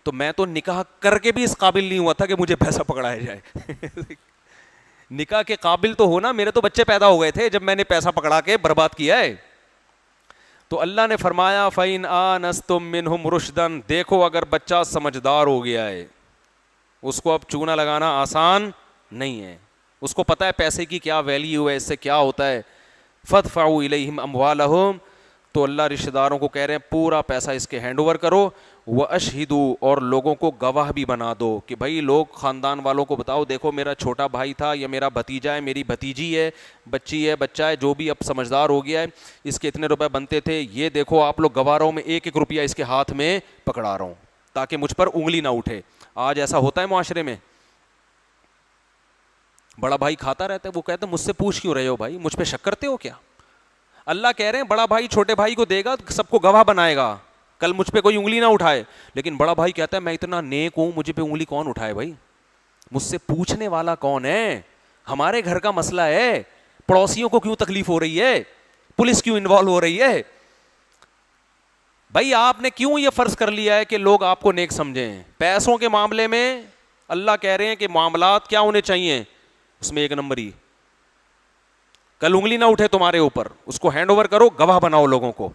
تو میں تو نکاح کر کے بھی اس قابل نہیں ہوا تھا کہ مجھے پیسہ پکڑایا جائے. نکاح کے قابل تو ہونا، میرے تو بچے پیدا ہو گئے تھے جب میں نے پیسہ پکڑا کے برباد کیا ہے. تو اللہ نے فرمایا فَإِنْ آنَسْتُم مِّنْهُمْ رُشْدًا، دیکھو اگر بچہ سمجھدار ہو گیا ہے، اس کو اب چونا لگانا آسان نہیں ہے، اس کو پتہ ہے پیسے کی کیا ویلیو ہے، اس سے کیا ہوتا ہے. فَادْفَعُوا إِلَيْهِمْ أَمْوَالَهُمْ، تو اللہ رشتہ داروں کو کہہ رہے ہیں پورا پیسہ اس کے ہینڈ اوور کرو. وَأَشْهِدُوا، اور لوگوں کو گواہ بھی بنا دو کہ بھائی لوگ خاندان والوں کو بتاؤ دیکھو میرا چھوٹا بھائی تھا یا میرا بھتیجا ہے، میری بھتیجی ہے، بچی ہے، بچہ ہے، جو بھی اب سمجھدار ہو گیا ہے، اس کے اتنے روپے بنتے تھے، یہ دیکھو آپ لوگ گواہ رہو، میں 1-1 روپیہ اس کے ہاتھ میں پکڑا رہا ہوں تاکہ مجھ پر انگلی نہ اٹھے. آج ایسا ہوتا ہے معاشرے میں، بڑا بھائی کھاتا رہتا ہے، وہ کہتا ہے مجھ سے پوچھ کیوں رہے ہو بھائی، مجھ پہ شک کرتے ہو کیا؟ اللہ کہہ رہے ہیں بڑا بھائی چھوٹے بھائی کو دے گا، سب کو گواہ بنائے گا، کل مجھ پہ کوئی انگلی نہ اٹھائے. لیکن بڑا بھائی کہتا ہے میں اتنا نیک ہوں، مجھے پہ انگلی کون اٹھائے بھائی، مجھ سے پوچھنے والا کون ہے، ہمارے گھر کا مسئلہ ہے، پڑوسیوں کو کیوں تکلیف ہو رہی ہے، پولیس کیوں انوالو ہو رہی ہے. بھائی آپ نے کیوں یہ فرض کر لیا ہے کہ لوگ آپ کو نیک سمجھیں؟ پیسوں کے معاملے میں اللہ کہہ رہے ہیں کہ معاملات کیا ہونے چاہیے، اس میں 1 نمبر ہی، کل انگلی نہ اٹھے تمہارے اوپر، اس کو ہینڈ اوور کرو، گواہ بناؤ لوگوں کو.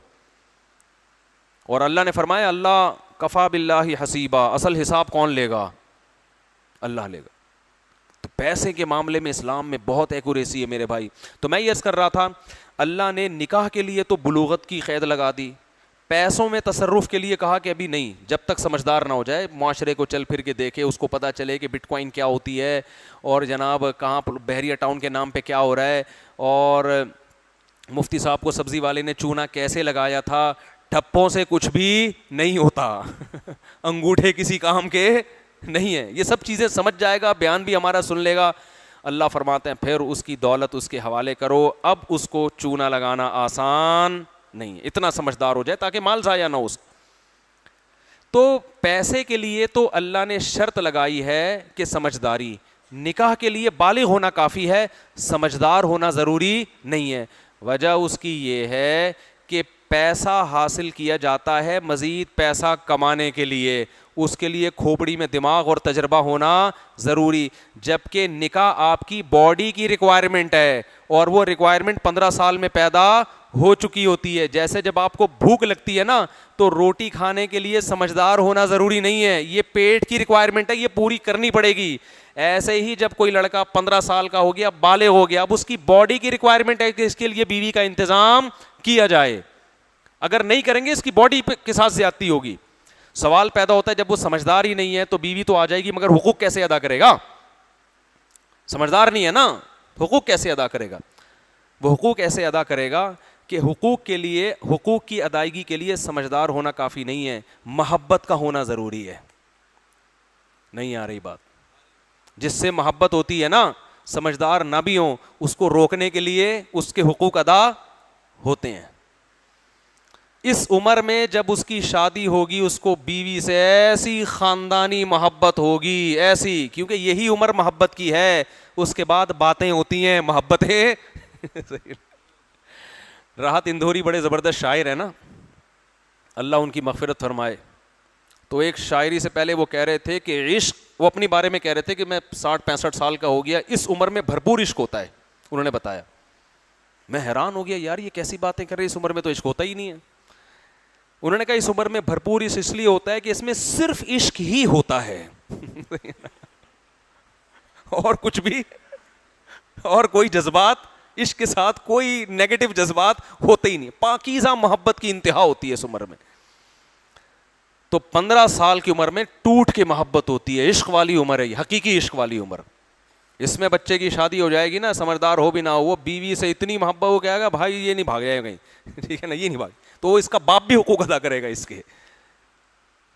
اور اللہ نے فرمایا اللہ کفا باللہ حسیبا، اصل حساب کون لے گا؟ اللہ لے گا. تو پیسے کے معاملے میں اسلام میں بہت ایکوریسی ہے میرے بھائی. تو میں یہ عرض کر رہا تھا اللہ نے نکاح کے لیے تو بلوغت کی قید لگا دی، پیسوں میں تصرف کے لیے کہا کہ ابھی نہیں، جب تک سمجھدار نہ ہو جائے، معاشرے کو چل پھر کے دیکھے، اس کو پتہ چلے کہ بٹ کوائن کیا ہوتی ہے، اور جناب کہاں بحریہ ٹاؤن کے نام پہ کیا ہو رہا ہے، اور مفتی صاحب کو سبزی والے نے چونا کیسے لگایا تھا. ٹھپوں سے کچھ بھی نہیں ہوتا، انگوٹھے کسی کام کے نہیں ہیں. یہ سب چیزیں سمجھ جائے گا, بیان بھی ہمارا سن لے گا. اللہ فرماتے ہیں پھر اس کی دولت اس کے حوالے کرو, اب اس کو چونا لگانا آسان نہیں ہے, اتنا سمجھدار ہو جائے تاکہ مال ضائع نہ ہو. تو پیسے کے لیے تو اللہ نے شرط لگائی ہے کہ سمجھداری, نکاح کے لیے بالغ ہونا کافی ہے, سمجھدار ہونا ضروری نہیں ہے. وجہ اس کی یہ ہے کہ پیسہ حاصل کیا جاتا ہے مزید پیسہ کمانے کے لیے, اس کے لیے کھوپڑی میں دماغ اور تجربہ ہونا ضروری, جبکہ نکاح آپ کی باڈی کی ریکوائرمنٹ ہے اور وہ ریکوائرمنٹ 15 سال میں پیدا ہو چکی ہوتی ہے. جیسے جب آپ کو بھوک لگتی ہے نا تو روٹی کھانے کے لیے سمجھدار ہونا ضروری نہیں ہے, یہ پیٹ کی ریکوائرمنٹ ہے, یہ پوری کرنی پڑے گی. ایسے ہی جب کوئی لڑکا 15 سال کا ہو گیا, بالغ ہو گیا, اب اس کی باڈی کی ریکوائرمنٹ ہے کہ اس کے لیے بیوی کا انتظام کیا جائے. اگر نہیں کریں گے اس کی باڈی کے ساتھ زیادتی ہوگی. سوال پیدا ہوتا ہے جب وہ سمجھدار ہی نہیں ہے تو بیوی تو آ جائے گی مگر حقوق کیسے ادا کرے گا؟ سمجھدار نہیں ہے نا, حقوق کیسے ادا کرے گا؟ وہ حقوق ایسے ادا کرے گا کہ حقوق کے لیے, حقوق کی ادائیگی کے لیے سمجھدار ہونا کافی نہیں ہے, محبت کا ہونا ضروری ہے. نہیں آ رہی بات؟ جس سے محبت ہوتی ہے نا, سمجھدار نہ بھی ہوں, اس کو روکنے کے لیے اس کے حقوق ادا ہوتے ہیں. اس عمر میں جب اس کی شادی ہوگی اس کو بیوی سے ایسی خاندانی محبت ہوگی, ایسی, کیونکہ یہی عمر محبت کی ہے. اس کے بعد باتیں ہوتی ہیں, محبتیں. راحت اندھوری بڑے زبردست شاعر ہے نا, اللہ ان کی مغفرت فرمائے. تو ایک شاعری سے پہلے وہ کہہ رہے تھے کہ عشق, وہ اپنی بارے میں کہہ رہے تھے کہ میں 60-65 سال کا ہو گیا, اس عمر میں بھرپور عشق ہوتا ہے. انہوں نے بتایا, میں حیران ہو گیا, یار یہ کیسی باتیں کر رہے, اس عمر میں تو عشق ہوتا ہی نہیں ہے. انہوں نے کہا اس عمر میں بھرپور عشق اس لیے ہوتا ہے کہ اس میں صرف عشق ہی ہوتا ہے اور کچھ بھی, اور کوئی جذبات, عشق کے ساتھ کوئی نیگیٹو جذبات ہوتے ہی نہیں. پاکیزہ محبت کی انتہا ہوتی ہے اس عمر میں. تو 15 سال کی عمر میں ٹوٹ کے محبت ہوتی ہے, عشق والی عمر ہے, حقیقی عشق والی عمر. اس میں بچے کی شادی ہو جائے گی نا, سمجھدار ہو بھی نہ ہو, وہ بیوی سے اتنی محبت ہو کہے گا بھائی یہ نہیں بھاگ جائے گا کہیں, ٹھیک ہے نا, یہ نہیں بھاگ, تو اس کا باپ بھی حقوق ادا کرے گا اس کے.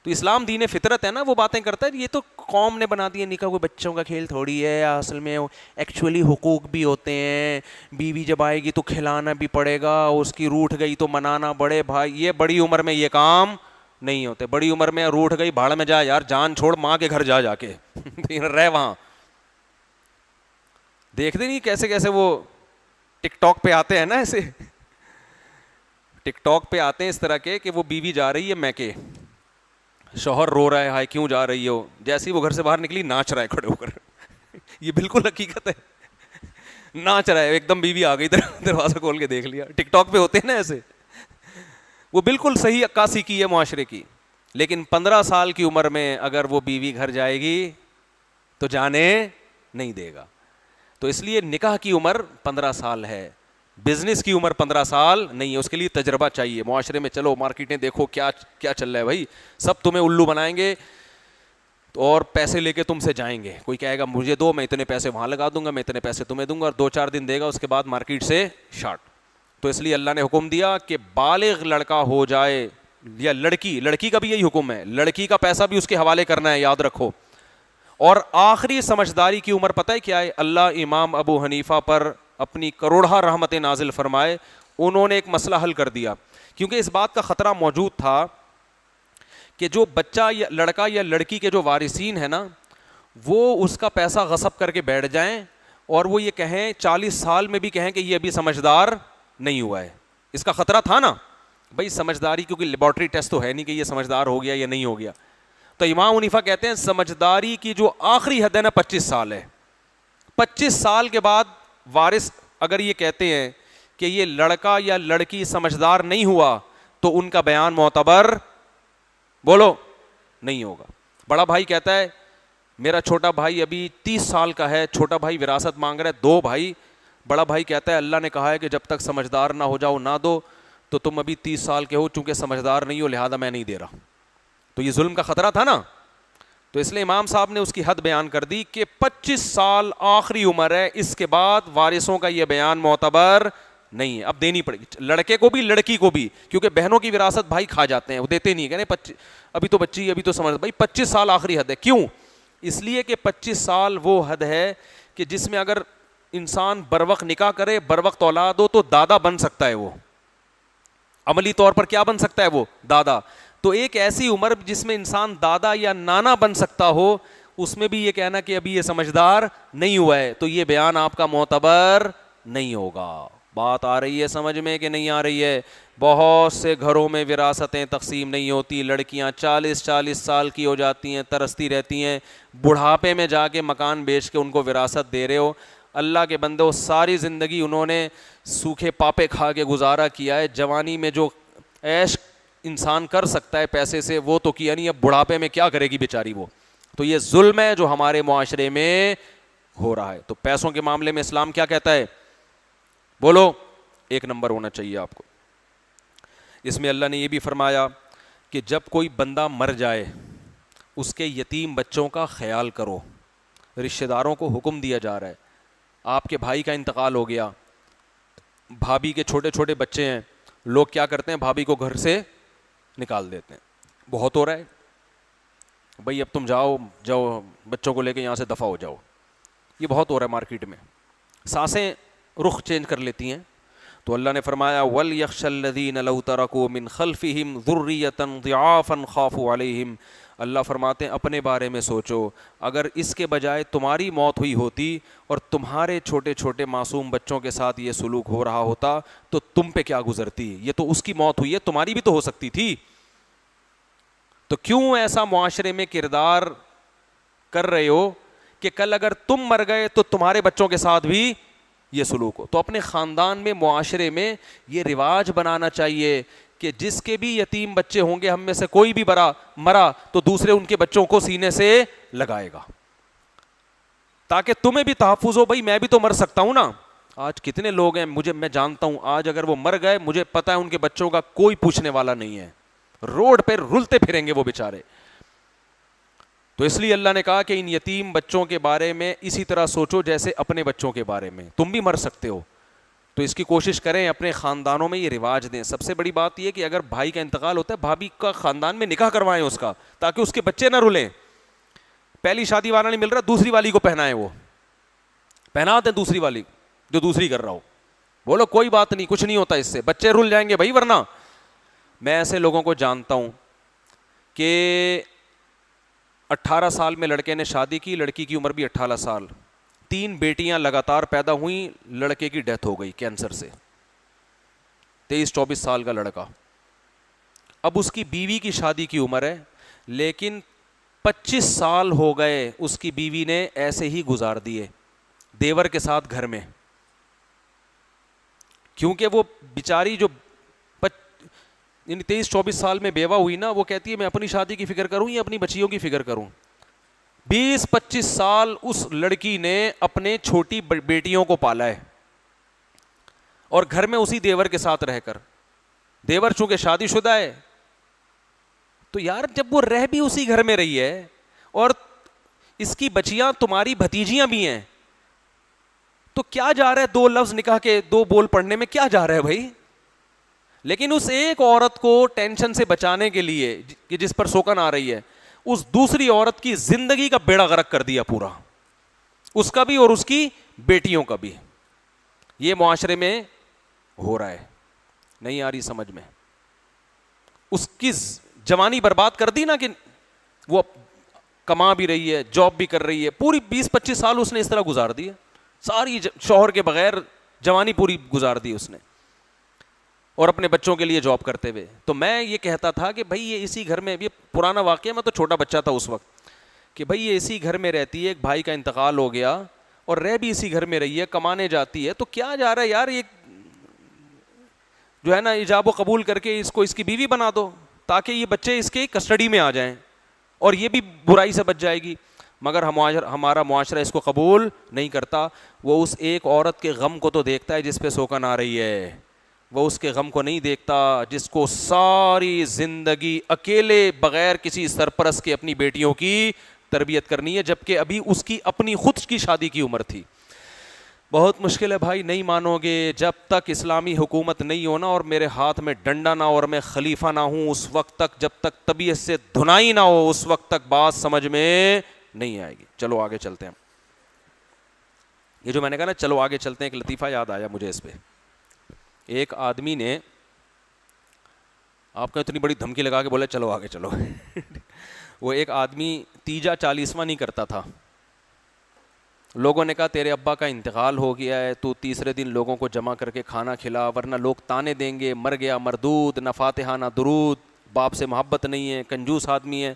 تو اسلام دین فطرت ہے نا, وہ باتیں کرتا ہے. یہ تو قوم نے بنا دی ہے, نکاح کوئی بچوں کا کھیل تھوڑی ہے, اصل میں ایکچولی حقوق بھی ہوتے ہیں. بیوی جب آئے گی تو کھلانا بھی پڑے گا, اس کی روٹھ گئی تو منانا بڑے بھائی. یہ بڑی عمر میں یہ کام نہیں ہوتے. بڑی عمر میں روٹھ گئی, بھاڑ میں جا یار, جان چھوڑ ماں کے گھر جا کے رہ وہاں. دیکھتے نہیں کیسے کیسے وہ ٹک ٹاک پہ آتے ہیں نا, ایسے ٹک ٹاک پہ آتے ہیں اس طرح کے کہ وہ بیوی جا رہی ہے میکے, شوہر رو رہا ہے, ہائے کیوں جا رہی ہو, جیسے ہی وہ گھر سے باہر نکلی ناچ رہا ہے کھڑے ہو کر. یہ بالکل حقیقت ہے, ناچ رہا ہے ایک دم, بیوی آ گئی دروازہ کھول کے دیکھ لیا. ٹک ٹاک پہ ہوتے ہیں نا ایسے, وہ بالکل صحیح عکاسی کی ہے معاشرے کی. لیکن 15 سال کی عمر میں اگر وہ بیوی گھر جائے گی تو جانے نہیں دے گا. تو اس لیے نکاح کی عمر 15 سال ہے, بزنس کی عمر 15 سال نہیں ہے. اس کے لیے تجربہ چاہیے. معاشرے میں چلو, مارکیٹیں دیکھو کیا کیا چل رہا ہے بھائی, سب تمہیں الو بنائیں گے اور پیسے لے کے تم سے جائیں گے. کوئی کہے گا مجھے دو, میں اتنے پیسے وہاں لگا دوں گا, میں اتنے پیسے تمہیں دوں گا, اور 2-4 دن دے گا, اس کے بعد مارکیٹ سے شارٹ. تو اس لیے اللہ نے حکم دیا کہ بالغ لڑکا ہو جائے یا لڑکی, لڑکی کا بھی یہی حکم ہے, لڑکی کا پیسہ بھی اس کے حوالے کرنا ہے, یاد رکھو. اور آخری سمجھداری کی عمر پتہ ہے کیا ہے؟ اللہ امام ابو حنیفہ پر اپنی کروڑہ رحمت نازل فرمائے, انہوں نے ایک مسئلہ حل کر دیا. کیونکہ اس بات کا خطرہ موجود تھا کہ جو بچہ یا لڑکا یا لڑکی کے جو وارثین ہیں نا, وہ اس کا پیسہ غصب کر کے بیٹھ جائیں اور وہ یہ کہیں 40 سال میں بھی کہیں کہ یہ ابھی سمجھدار نہیں ہوا ہے. اس کا خطرہ تھا نا بھائی, سمجھداری, کیونکہ لیبارٹری ٹیسٹ تو ہے نہیں کہ یہ سمجھدار ہو گیا یا نہیں ہو گیا. تو امام حنیفہ کہتے ہیں سمجھداری کی جو آخری حد ہے نا 25 سال ہے. 25 سال کے بعد وارث اگر یہ کہتے ہیں کہ یہ لڑکا یا لڑکی سمجھدار نہیں ہوا تو ان کا بیان معتبر بولو نہیں ہوگا. بڑا بھائی کہتا ہے میرا چھوٹا بھائی ابھی 30 سال کا ہے, چھوٹا بھائی وراثت مانگ رہا ہے, 2 بھائی. بڑا بھائی کہتا ہے اللہ نے کہا ہے کہ جب تک سمجھدار نہ ہو جاؤ نہ دو, تو تم ابھی 30 سال کے ہو, چونکہ سمجھدار نہیں ہو لہذا میں نہیں دے رہا. تو یہ ظلم کا خطرہ تھا نا. تو اس لیے امام صاحب نے اس کی حد بیان کر دی کہ 25 سال آخری عمر ہے, اس کے بعد وارثوں کا یہ بیان معتبر نہیں ہے, اب دینی پڑے گی, لڑکے کو بھی لڑکی کو بھی, کیونکہ بہنوں کی وراثت بھائی کھا جاتے ہیں, وہ دیتے نہیں, کہنے ابھی تو بچی, ابھی تو سمجھ, بھائی 25 سال آخری حد ہے. کیوں؟ اس لیے کہ 25 سال وہ حد ہے کہ جس میں اگر انسان بر وقت نکاح کرے, بر وقت اولاد ہو, تو دادا بن سکتا ہے, وہ عملی طور پر کیا بن سکتا ہے, وہ دادا. تو ایک ایسی عمر جس میں انسان دادا یا نانا بن سکتا ہو, اس میں بھی یہ کہنا کہ ابھی یہ سمجھدار نہیں ہوا ہے, تو یہ بیان آپ کا معتبر نہیں ہوگا. بات آ رہی ہے سمجھ میں کہ نہیں آ رہی ہے؟ بہت سے گھروں میں وراثتیں تقسیم نہیں ہوتی, لڑکیاں 40 سال کی ہو جاتی ہیں, ترستی رہتی ہیں, بڑھاپے میں جا کے مکان بیچ کے ان کو وراثت دے رہے ہو. اللہ کے بندو, ساری زندگی انہوں نے سوکھے پاپے کھا کے گزارا کیا ہے, جوانی میں جو عیش انسان کر سکتا ہے پیسے سے وہ تو کیا نہیں, اب بڑھاپے میں کیا کرے گی بیچاری وہ. تو یہ ظلم ہے جو ہمارے معاشرے میں ہو رہا ہے. تو پیسوں کے معاملے میں اسلام کیا کہتا ہے؟ بولو, 1 نمبر ہونا چاہیے آپ کو. اس میں اللہ نے یہ بھی فرمایا کہ جب کوئی بندہ مر جائے اس کے یتیم بچوں کا خیال کرو. رشتہ داروں کو حکم دیا جا رہا ہے, آپ کے بھائی کا انتقال ہو گیا, بھابھی کے چھوٹے چھوٹے بچے ہیں, لوگ کیا کرتے ہیں, بھابھی کو گھر سے نکال دیتے ہیں. بہت ہو رہا ہے بھائی, اب تم جاؤ بچوں کو لے کے یہاں سے دفع ہو جاؤ. یہ بہت ہو رہا ہے مارکیٹ میں, سانسیں رخ چینج کر لیتی ہیں. تو اللہ نے فرمایا وَلْيَخْشَ الَّذِينَ لَوْ تَرَكُوا مِنْ خَلْفِهِمْ ذُرِّيَّةً ضِعَافًا خَافُوا عَلَيْهِمْ. اللہ فرماتے ہیں اپنے بارے میں سوچو, اگر اس کے بجائے تمہاری موت ہوئی ہوتی اور تمہارے چھوٹے چھوٹے معصوم بچوں کے ساتھ یہ سلوک ہو رہا ہوتا تو تم پہ کیا گزرتی. یہ تو اس کی موت ہوئی ہے, تمہاری بھی تو ہو سکتی تھی. تو کیوں ایسا معاشرے میں کردار کر رہے ہو کہ کل اگر تم مر گئے تو تمہارے بچوں کے ساتھ بھی یہ سلوک ہو. تو اپنے خاندان میں, معاشرے میں یہ رواج بنانا چاہیے کہ جس کے بھی یتیم بچے ہوں گے, ہم میں سے کوئی بھی مرا تو دوسرے ان کے بچوں کو سینے سے لگائے گا تاکہ تمہیں بھی تحفظ ہو. بھائی میں بھی تو مر سکتا ہوں نا. آج کتنے لوگ ہیں میں جانتا ہوں, آج اگر وہ مر گئے مجھے پتا ہے ان کے بچوں کا کوئی پوچھنے والا نہیں ہے, روڈ پہ رلتے پھریں گے وہ بیچارے. تو اس لیے اللہ نے کہا کہ ان یتیم بچوں کے بارے میں اسی طرح سوچو جیسے اپنے بچوں کے بارے میں, تم بھی مر سکتے ہو. تو اس کی کوشش کریں اپنے خاندانوں میں یہ رواج دیں. سب سے بڑی بات یہ کہ اگر بھائی کا انتقال ہوتا ہے, بھابھی کا خاندان میں نکاح کروائیں اس کا, تاکہ اس کے بچے نہ رلیں. پہلی شادی والا نہیں مل رہا, دوسری والی کو پہنائیں, وہ پہنا دیں دوسری والی جو دوسری کر رہا ہو. بولو کوئی بات نہیں, کچھ نہیں ہوتا اس سے, بچے رل جائیں گے بھائی. ورنہ میں ایسے لوگوں کو جانتا ہوں کہ 18 سال میں لڑکے نے شادی کی, لڑکی کی عمر بھی 18 سال, 3 بیٹیاں لگاتار پیدا ہوئیں, لڑکے کی ڈیتھ ہو گئی کینسر سے. 23-24 سال کا لڑکا. اب اس کی بیوی کی شادی کی عمر ہے, لیکن 25 سال ہو گئے اس کی بیوی نے ایسے ہی گزار دیے دیور کے ساتھ گھر میں. کیونکہ وہ بیچاری جو 23-24 سال میں بیوہ ہوئی نا, وہ کہتی ہے میں اپنی شادی کی فکر کروں یا اپنی بچیوں کی فکر کروں. 20-25 سال اس لڑکی نے اپنے چھوٹی بیٹیوں کو پالا ہے, اور گھر میں اسی دیور کے ساتھ رہ کر. دیور چونکہ شادی شدہ ہے, تو یار جب وہ رہ بھی اسی گھر میں رہی ہے اور اس کی بچیاں تمہاری بھتیجیاں بھی ہیں, تو کیا جا رہا ہے 2 لفظ نکاح کے 2 بول پڑھنے میں, کیا جا رہا ہے بھائی. لیکن اس ایک عورت کو ٹینشن سے بچانے کے لیے کہ جس پر سوکن آ رہی ہے, اس دوسری عورت کی زندگی کا بیڑا غرق کر دیا پورا, اس کا بھی اور اس کی بیٹیوں کا بھی. یہ معاشرے میں ہو رہا ہے, نہیں آ رہی سمجھ میں. اس کی جوانی برباد کر دی نا, کہ وہ کما بھی رہی ہے, جاب بھی کر رہی ہے, پوری 20-25 سال اس نے اس طرح گزار دی, ساری شوہر کے بغیر جوانی پوری گزار دی اس نے, اور اپنے بچوں کے لیے جاب کرتے ہوئے. تو میں یہ کہتا تھا کہ بھائی یہ اسی گھر میں, یہ پرانا واقعہ, میں تو چھوٹا بچہ تھا اس وقت, کہ بھائی یہ اسی گھر میں رہتی ہے, ایک بھائی کا انتقال ہو گیا اور رہ بھی اسی گھر میں رہی ہے, کمانے جاتی ہے, تو کیا جا رہا ہے یار, یہ جو ہے نا ایجاب و قبول کر کے اس کو اس کی بیوی بنا دو, تاکہ یہ بچے اس کے کسٹڈی میں آ جائیں اور یہ بھی برائی سے بچ جائے گی. مگر ہمارا معاشرہ اس کو قبول نہیں کرتا. وہ اس ایک عورت کے غم کو تو دیکھتا ہے جس پہ سوکن آ رہی ہے, وہ اس کے غم کو نہیں دیکھتا جس کو ساری زندگی اکیلے بغیر کسی سرپرست کے اپنی بیٹیوں کی تربیت کرنی ہے, جبکہ ابھی اس کی اپنی خود کی شادی کی عمر تھی. بہت مشکل ہے بھائی, نہیں مانو گے. جب تک اسلامی حکومت نہیں ہو نا اور میرے ہاتھ میں ڈنڈا نہ ہو اور میں خلیفہ نہ ہوں, اس وقت تک, جب تک طبیعت سے دھنائی نہ ہو, اس وقت تک بات سمجھ میں نہیں آئے گی. چلو آگے چلتے ہیں. یہ جو میں نے کہا نا چلو آگے چلتے ہیں, ایک لطیفہ یاد آیا مجھے اس پہ. ایک آدمی نے آپ کو اتنی بڑی دھمکی لگا کے بولا چلو آگے چلو. وہ ایک آدمی تیجا 40واں نہیں کرتا تھا. لوگوں نے کہا تیرے ابا کا انتقال ہو گیا ہے, تو تیسرے دن لوگوں کو جمع کر کے کھانا کھلا, ورنہ لوگ تانے دیں گے, مر گیا مردود, نہ فاتحہ نہ درود, باپ سے محبت نہیں ہے, کنجوس آدمی ہے.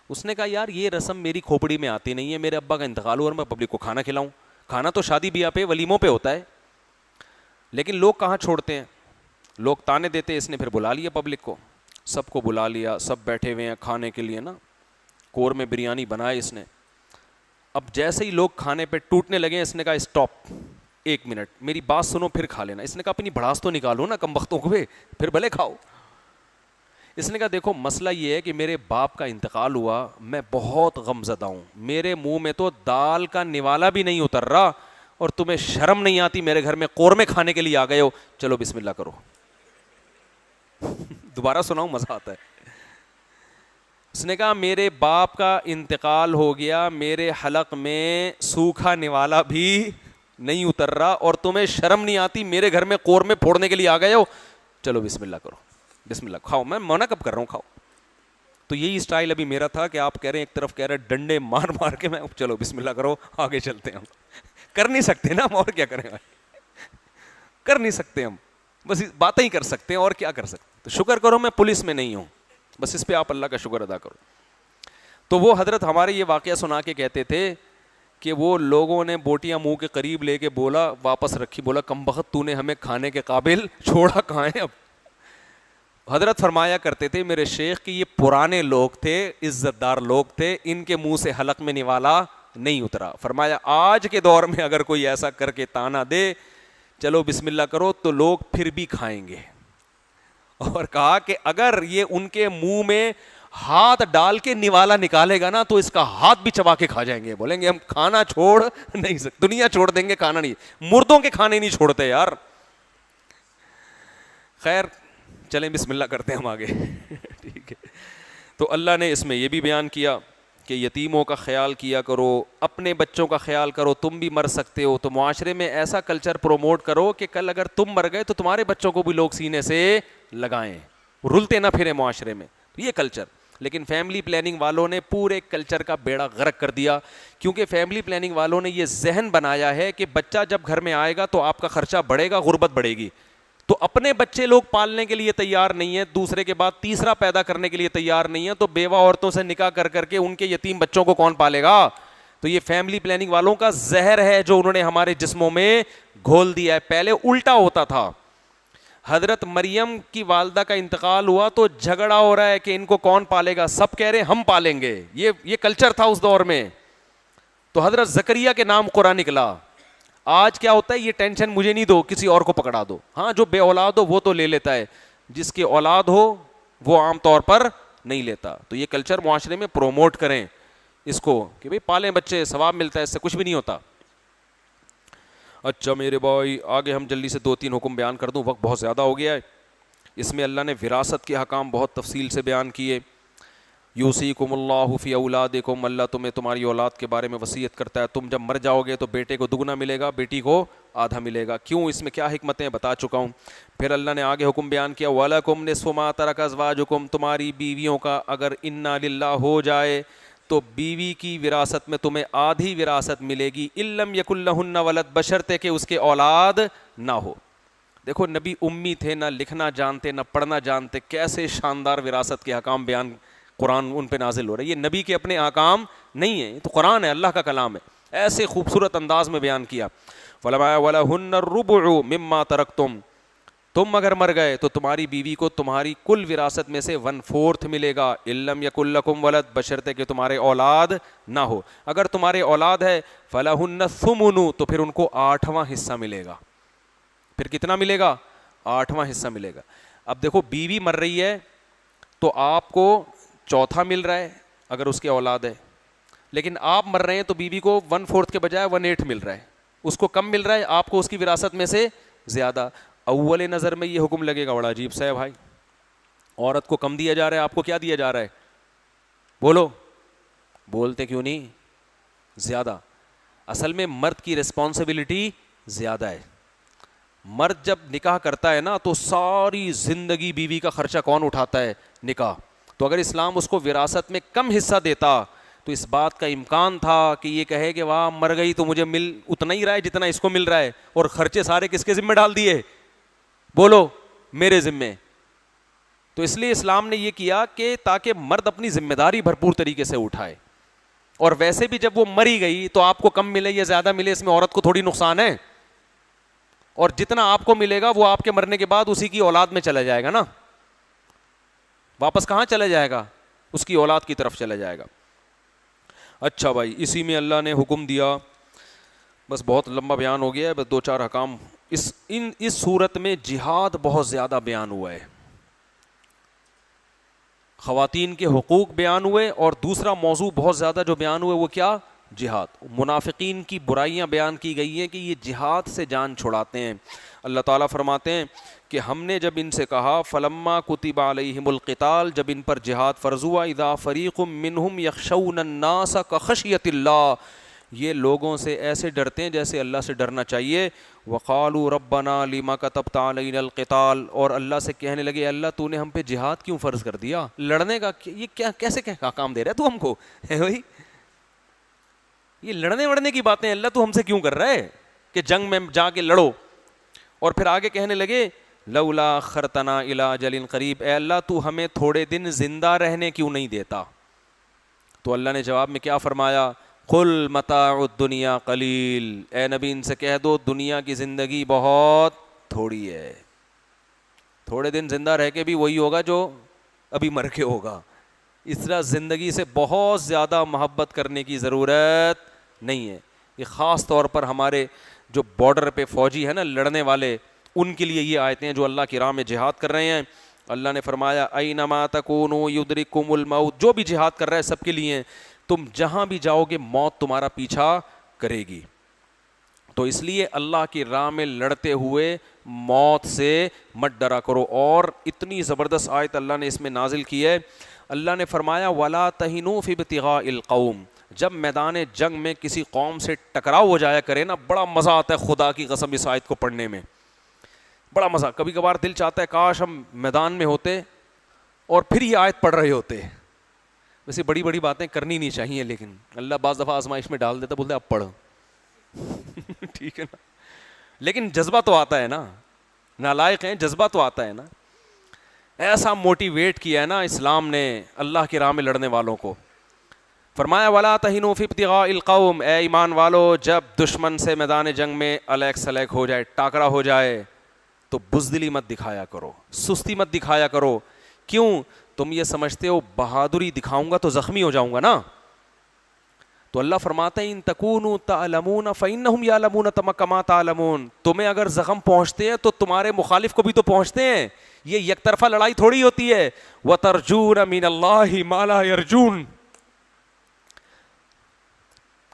اس نے کہا یار یہ رسم میری کھوپڑی میں آتی نہیں ہے, میرے ابا کا انتقال ہوا اور میں پبلک کو کھانا کھلاؤں. کھانا تو شادی بیاہ پہ ولیموں پہ ہوتا ہے, لیکن لوگ کہاں چھوڑتے ہیں, لوگ تانے دیتے. اس نے پھر بلا لیا پبلک کو, سب کو بلا لیا, سب بیٹھے ہوئے ہیں کھانے کے لیے نا, کور میں بریانی بنائے اس نے. اب جیسے ہی لوگ کھانے پہ ٹوٹنے لگے, اس نے کہا اسٹاپ, 1 منٹ میری بات سنو پھر کھا لینا. اس نے کہا اپنی بھڑاس تو نکالو نا کم بختوں کو, پھر بھلے کھاؤ. اس نے کہا دیکھو مسئلہ یہ ہے کہ میرے باپ کا انتقال ہوا, میں بہت غمزدہ ہوں, میرے منہ میں تو دال کا نوالا بھی نہیں اتر رہا, اور تمہیں شرم نہیں آتی میرے گھر میں قورمے کھانے کے لیے آ گئے ہو, چلو بسم اللہ کرو. دوبارہ سناؤں, مزہ آتا ہے. اس نے کہا میرے باپ کا انتقال ہو گیا, میرے حلق میں سوکھا نوالا بھی نہیں اتر رہا, اور تمہیں شرم نہیں آتی میرے گھر میں قورمے پھوڑنے کے لیے آ گئے ہو, چلو بسم اللہ کرو, بسم اللہ کھاؤ. میں منع کب کر رہا ہوں, کھاؤ. تو یہی اسٹائل ابھی میرا تھا کہ آپ کہہ رہے ہیں, ایک طرف کہہ رہے ڈنڈے مار مار کے, میں چلو بسم اللہ کرو آگے چلتے ہیں. ہم کر نہیں سکتے نا, ہم اور کیا کریں, کر نہیں سکتے ہم, بس باتیں ہی کر سکتے ہیں, اور کیا کر سکتے. تو شکر کرو میں پولیس میں نہیں ہوں, بس اس پہ آپ اللہ کا شکر ادا کرو. تو وہ حضرت ہمارے یہ واقعہ سنا کے کہتے تھے کہ وہ لوگوں نے بوٹیاں منہ کے قریب لے کے بولا, واپس رکھی, بولا کم بخت تو نے ہمیں کھانے کے قابل چھوڑا کہاں ہے اب. حضرت فرمایا کرتے تھے میرے شیخ کہ یہ پرانے لوگ تھے, عزت دار لوگ تھے, ان کے منہ سے حلق میں نوالا نہیں اترا. فرمایا آج کے دور میں اگر کوئی ایسا کر کے تانا دے چلو بسم اللہ کرو, تو لوگ پھر بھی کھائیں گے. اور کہا کہ اگر یہ ان کے منہ میں ہاتھ ڈال کے نوالا نکالے گا نا تو اس کا ہاتھ بھی چبا کے کھا جائیں گے, بولیں گے ہم کھانا چھوڑ نہیں سکتے, دنیا چھوڑ دیں گے, کھانا نہیں, مردوں کے کھانے نہیں چھوڑتے یار. خیر چلیں بسم اللہ کرتے ہیں ہم آگے. ٹھیک ہے. تو اللہ نے اس میں یہ بھی بیان کیا کہ یتیموں کا خیال کیا کرو, اپنے بچوں کا خیال کرو, تم بھی مر سکتے ہو, تو معاشرے میں ایسا کلچر پروموٹ کرو کہ کل اگر تم مر گئے تو تمہارے بچوں کو بھی لوگ سینے سے لگائیں, رلتے نہ پھرے معاشرے میں. یہ کلچر, لیکن فیملی پلاننگ والوں نے پورے کلچر کا بیڑا غرق کر دیا, کیونکہ فیملی پلاننگ والوں نے یہ ذہن بنایا ہے کہ بچہ جب گھر میں آئے گا تو آپ کا خرچہ بڑھے گا, غربت بڑھے گی. تو اپنے بچے لوگ پالنے کے لیے تیار نہیں ہے, دوسرے کے بعد تیسرا پیدا کرنے کے لیے تیار نہیں ہے, تو بیوہ عورتوں سے نکاح کر کر کے ان کے یتیم بچوں کو کون پالے گا. تو یہ فیملی پلاننگ والوں کا زہر ہے جو انہوں نے ہمارے جسموں میں گھول دیا ہے. پہلے الٹا ہوتا تھا, حضرت مریم کی والدہ کا انتقال ہوا تو جھگڑا ہو رہا ہے کہ ان کو کون پالے گا, سب کہہ رہے ہم پالیں گے. یہ کلچر تھا اس دور میں. تو حضرت زکریا کے نام قرآن نکلا. آج کیا ہوتا ہے, یہ ٹینشن مجھے نہیں دو, کسی اور کو پکڑا دو. ہاں جو بے اولاد ہو وہ تو لے لیتا ہے, جس کی اولاد ہو وہ عام طور پر نہیں لیتا. تو یہ کلچر معاشرے میں پروموٹ کریں اس کو کہ بھئی پالیں بچے, ثواب ملتا ہے, اس سے کچھ بھی نہیں ہوتا. اچھا میرے بھائی آگے ہم جلدی سے 2-3 حکم بیان کر دوں, وقت بہت زیادہ ہو گیا ہے. اس میں اللہ نے وراثت کے حکام بہت تفصیل سے بیان کیے. یوصیکم اللہ فی اولادکم, اللہ تمہیں تمہاری اولاد کے بارے میں وصیت کرتا ہے, تم جب مر جاؤ گے تو بیٹے کو دگنا ملے گا, بیٹی کو آدھا ملے گا. کیوں, اس میں کیا حکمتیں بتا چکا ہوں. پھر اللہ نے آگے حکم بیان کیا وَلَكُمْ نِصْفُ مَا تَرَكَ أَزْوَاجُكُمْ, تمہاری بیویوں کا اگر اِنَّا لِلَّهِ ہو جائے تو بیوی کی وراثت میں تمہیں آدھی وراثت ملے گی. إِن لَّمْ يَكُن لَّهُنَّ وَلَدٌ, بشرطے کہ اس کے اولاد نہ ہو. دیکھو نبی امی تھے, نہ لکھنا جانتے نہ پڑھنا جانتے, کیسے شاندار وراثت کے حکام بیان قرآن ان پہ نازل ہو رہا ہے. یہ نبی کے اپنے احکام نہیں ہیں, یہ تو قرآن ہے, اللہ کا کلام ہے, ایسے خوبصورت انداز میں بیان کیا. وَلَهُنَّ الرُّبُعُ مِمَّا تَرَكْتُمْ, تم اگر مر گئے تو تمہاری بیوی کو تمہاری کل وراثت میں سے 1/4 ملے گا. إِن لَّمْ يَكُن لَّكُمْ وَلَدٌ, بشرطے کہ تمہارے اولاد نہ ہو. اگر تمہارے اولاد ہے فَلَهُنَّ الثُّمُنُ, تو پھر ان کو 8واں حصہ ملے گا. پھر کتنا ملے گا, 8واں حصہ ملے گا. اب دیکھو بیوی مر رہی ہے تو آپ کو 1/4 مل رہا ہے اگر اس کے اولاد ہے, لیکن آپ مر رہے ہیں تو بیوی کو 1/4 کے بجائے 1/8 مل رہا ہے. اس کو کم مل رہا ہے, آپ کو اس کی وراثت میں سے زیادہ. اول نظر میں یہ حکم لگے گا بڑا عجیب سا ہے بھائی, عورت کو کم دیا جا رہا ہے, آپ کو کیا دیا جا رہا ہے؟ بولو, بولتے کیوں نہیں؟ زیادہ. اصل میں مرد کی رسپانسبلٹی زیادہ ہے. مرد جب نکاح کرتا ہے نا تو ساری زندگی بیوی کا خرچہ کون اٹھاتا ہے؟ نکاح. تو اگر اسلام اس کو وراثت میں کم حصہ دیتا تو اس بات کا امکان تھا کہ یہ کہے کہ واہ مر گئی تو مجھے مل اتنا ہی رہا ہے جتنا اس کو مل رہا ہے, اور خرچے سارے کس کے ذمہ ڈال دیے؟ بولو, میرے ذمے. تو اس لیے اسلام نے یہ کیا کہ تاکہ مرد اپنی ذمہ داری بھرپور طریقے سے اٹھائے. اور ویسے بھی جب وہ مری گئی تو آپ کو کم ملے یا زیادہ ملے اس میں عورت کو تھوڑی نقصان ہے, اور جتنا آپ کو ملے گا وہ آپ کے مرنے کے بعد اسی کی اولاد میں چلا جائے گا نا, واپس کہاں چلا جائے گا؟ اس کی اولاد کی طرف چلا جائے گا. اچھا بھائی, اسی میں اللہ نے حکم دیا, بس بہت لمبا بیان ہو گیا ہے, بس 2-4 احکام. اس صورت میں جہاد بہت زیادہ بیان ہوا ہے, خواتین کے حقوق بیان ہوئے, اور دوسرا موضوع بہت زیادہ جو بیان ہوئے وہ کیا؟ جہاد. منافقین کی برائیاں بیان کی گئی ہیں کہ یہ جہاد سے جان چھڑاتے ہیں. اللہ تعالیٰ فرماتے ہیں کہ ہم نے جب ان سے کہا فلما کتب علیہم القتال, جب ان پر جہاد فرض ہوا, اذا فریق منہم یخشون الناس کخشیۃ اللہ, یہ لوگوں سے ایسے ڈرتے ہیں جیسے اللہ سے ڈرنا چاہیے. وقالوا ربنا لما کتبت علینا القتال, اور اللہ سے کہنے لگے اللہ تو نے ہم پہ جہاد کیوں فرض کر دیا, لڑنے کا یہ کیا کیسے کیا کام دے رہا ہے تو ہم کو ہے بھائی, یہ لڑنے وڑنے کی باتیں اللہ تو ہم سے کیوں کر رہا ہے کہ جنگ میں جا کے لڑو. اور پھر آگے کہنے لگے لولا اخرتنا الی اجل قریب, اے اللہ تو ہمیں تھوڑے دن زندہ رہنے کیوں نہیں دیتا. تو اللہ نے جواب میں کیا فرمایا؟ قل متاع الدنیا قلیل, اے نبی ان سے کہہ دو دنیا کی زندگی بہت تھوڑی ہے, تھوڑے دن زندہ رہ کے بھی وہی ہوگا جو ابھی مر کے ہوگا. اس طرح زندگی سے بہت زیادہ محبت کرنے کی ضرورت نہیں ہے. یہ خاص طور پر ہمارے جو بارڈر پہ فوجی ہیں نا لڑنے والے, ان کے لیے یہ آیتیں ہیں جو اللہ کی راہ میں جہاد کر رہے ہیں. اللہ نے فرمایا اینما تکونوا یدرککم الموت, جو بھی جہاد کر رہا ہے سب کے لیے, تم جہاں بھی جاؤ گے موت تمہارا پیچھا کرے گی. تو اس لیے اللہ کی راہ میں لڑتے ہوئے موت سے مت ڈرا کرو. اور اتنی زبردست آیت اللہ نے اس میں نازل کی ہے, اللہ نے فرمایا ولا تہنوا فی ابتغاء القوم, جب میدان جنگ میں کسی قوم سے ٹکراؤ ہو جایا کرے نا, بڑا مزہ آتا ہے خدا کی قسم اس آیت کو پڑھنے میں, بڑا مزہ. کبھی کبھار دل چاہتا ہے کاش ہم میدان میں ہوتے اور پھر یہ آیت پڑھ رہے ہوتے. ویسے بڑی بڑی باتیں کرنی نہیں چاہیے, لیکن اللہ بعض دفعہ آزمائش میں ڈال دیتا, بولتے اب پڑھ ٹھیک ہے نا, لیکن جذبہ تو آتا ہے نا, نالائق ہیں جذبہ تو آتا ہے نا. ایسا موٹیویٹ کیا ہے نا اسلام نے اللہ کی راہ میں لڑنے والوں کو. فرمایا ولا تہنوا فی ابتغاء القوم, اے ایمان والو جب دشمن سے میدان جنگ میں الیک سلیک ہو جائے, ٹاکرا ہو جائے, تو بزدلی مت دکھایا کرو, سستی مت دکھایا کرو. کیوں؟ تم یہ سمجھتے ہو بہادری دکھاؤں گا تو زخمی ہو جاؤں گا نا. تو اللہ فرماتے ہیں ان تکونوا تعلمون فانہم یعلمون کما تعلمون, تمہیں اگر زخم پہنچتے ہیں تو تمہارے مخالف کو بھی تو پہنچتے ہیں. یہ یک طرفہ لڑائی تھوڑی ہوتی ہے. وترجون من اللہ ما لا یرجون,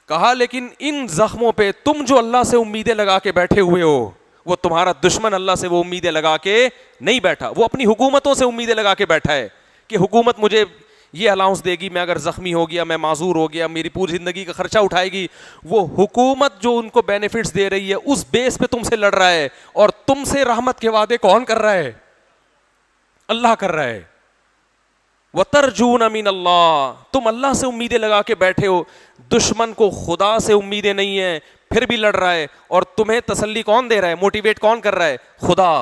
کہا لیکن ان زخموں پہ تم جو اللہ سے امیدیں لگا کے بیٹھے ہوئے ہو, وہ تمہارا دشمن اللہ سے وہ امیدیں لگا کے نہیں بیٹھا, وہ اپنی حکومتوں سے امیدیں لگا کے بیٹھا ہے کہ حکومت مجھے یہ الاؤنس دے گی, میں اگر زخمی ہو گیا, میں معذور ہو گیا, میری پوری زندگی کا خرچہ اٹھائے گی. وہ حکومت جو ان کو بینیفٹس دے رہی ہے اس بیس پہ تم سے لڑ رہا ہے, اور تم سے رحمت کے وعدے کون کر رہا ہے؟ اللہ کر رہا ہے. وَتَرْجُونَ مِنَ اللَّهِ, تم اللہ سے امیدیں لگا کے بیٹھے ہو, دشمن کو خدا سے امیدیں نہیں ہیں پھر بھی لڑ رہا ہے, اور تمہیں تسلی کون دے رہا ہے, موٹیویٹ کون کر رہا ہے؟ خدا.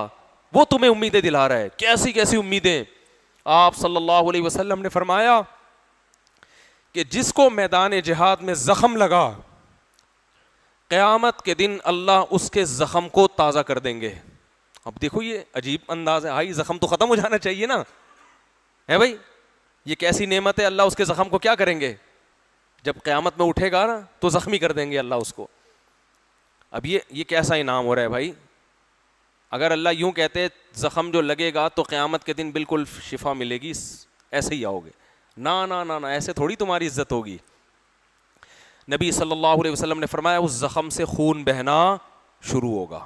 وہ تمہیں امیدیں دلا رہا ہے. کیسی کیسی امیدیں. آپ صلی اللہ علیہ وسلم نے فرمایا کہ جس کو میدان جہاد میں زخم لگا, قیامت کے دن اللہ اس کے زخم کو تازہ کر دیں گے. اب دیکھو یہ عجیب انداز ہے, ہائی زخم تو ختم ہو جانا چاہیے نا, ہے بھائی, یہ کیسی نعمت ہے. اللہ اس کے زخم کو کیا کریں گے؟ جب قیامت میں اٹھے گا نا تو زخمی کر دیں گے اللہ اس کو. اب یہ کیسا انعام ہو رہا ہے بھائی. اگر اللہ یوں کہتے زخم جو لگے گا تو قیامت کے دن بالکل شفا ملے گی, ایسے ہی آؤ گے, نہ ایسے تھوڑی تمہاری عزت ہوگی. نبی صلی اللہ علیہ وسلم نے فرمایا اس زخم سے خون بہنا شروع ہوگا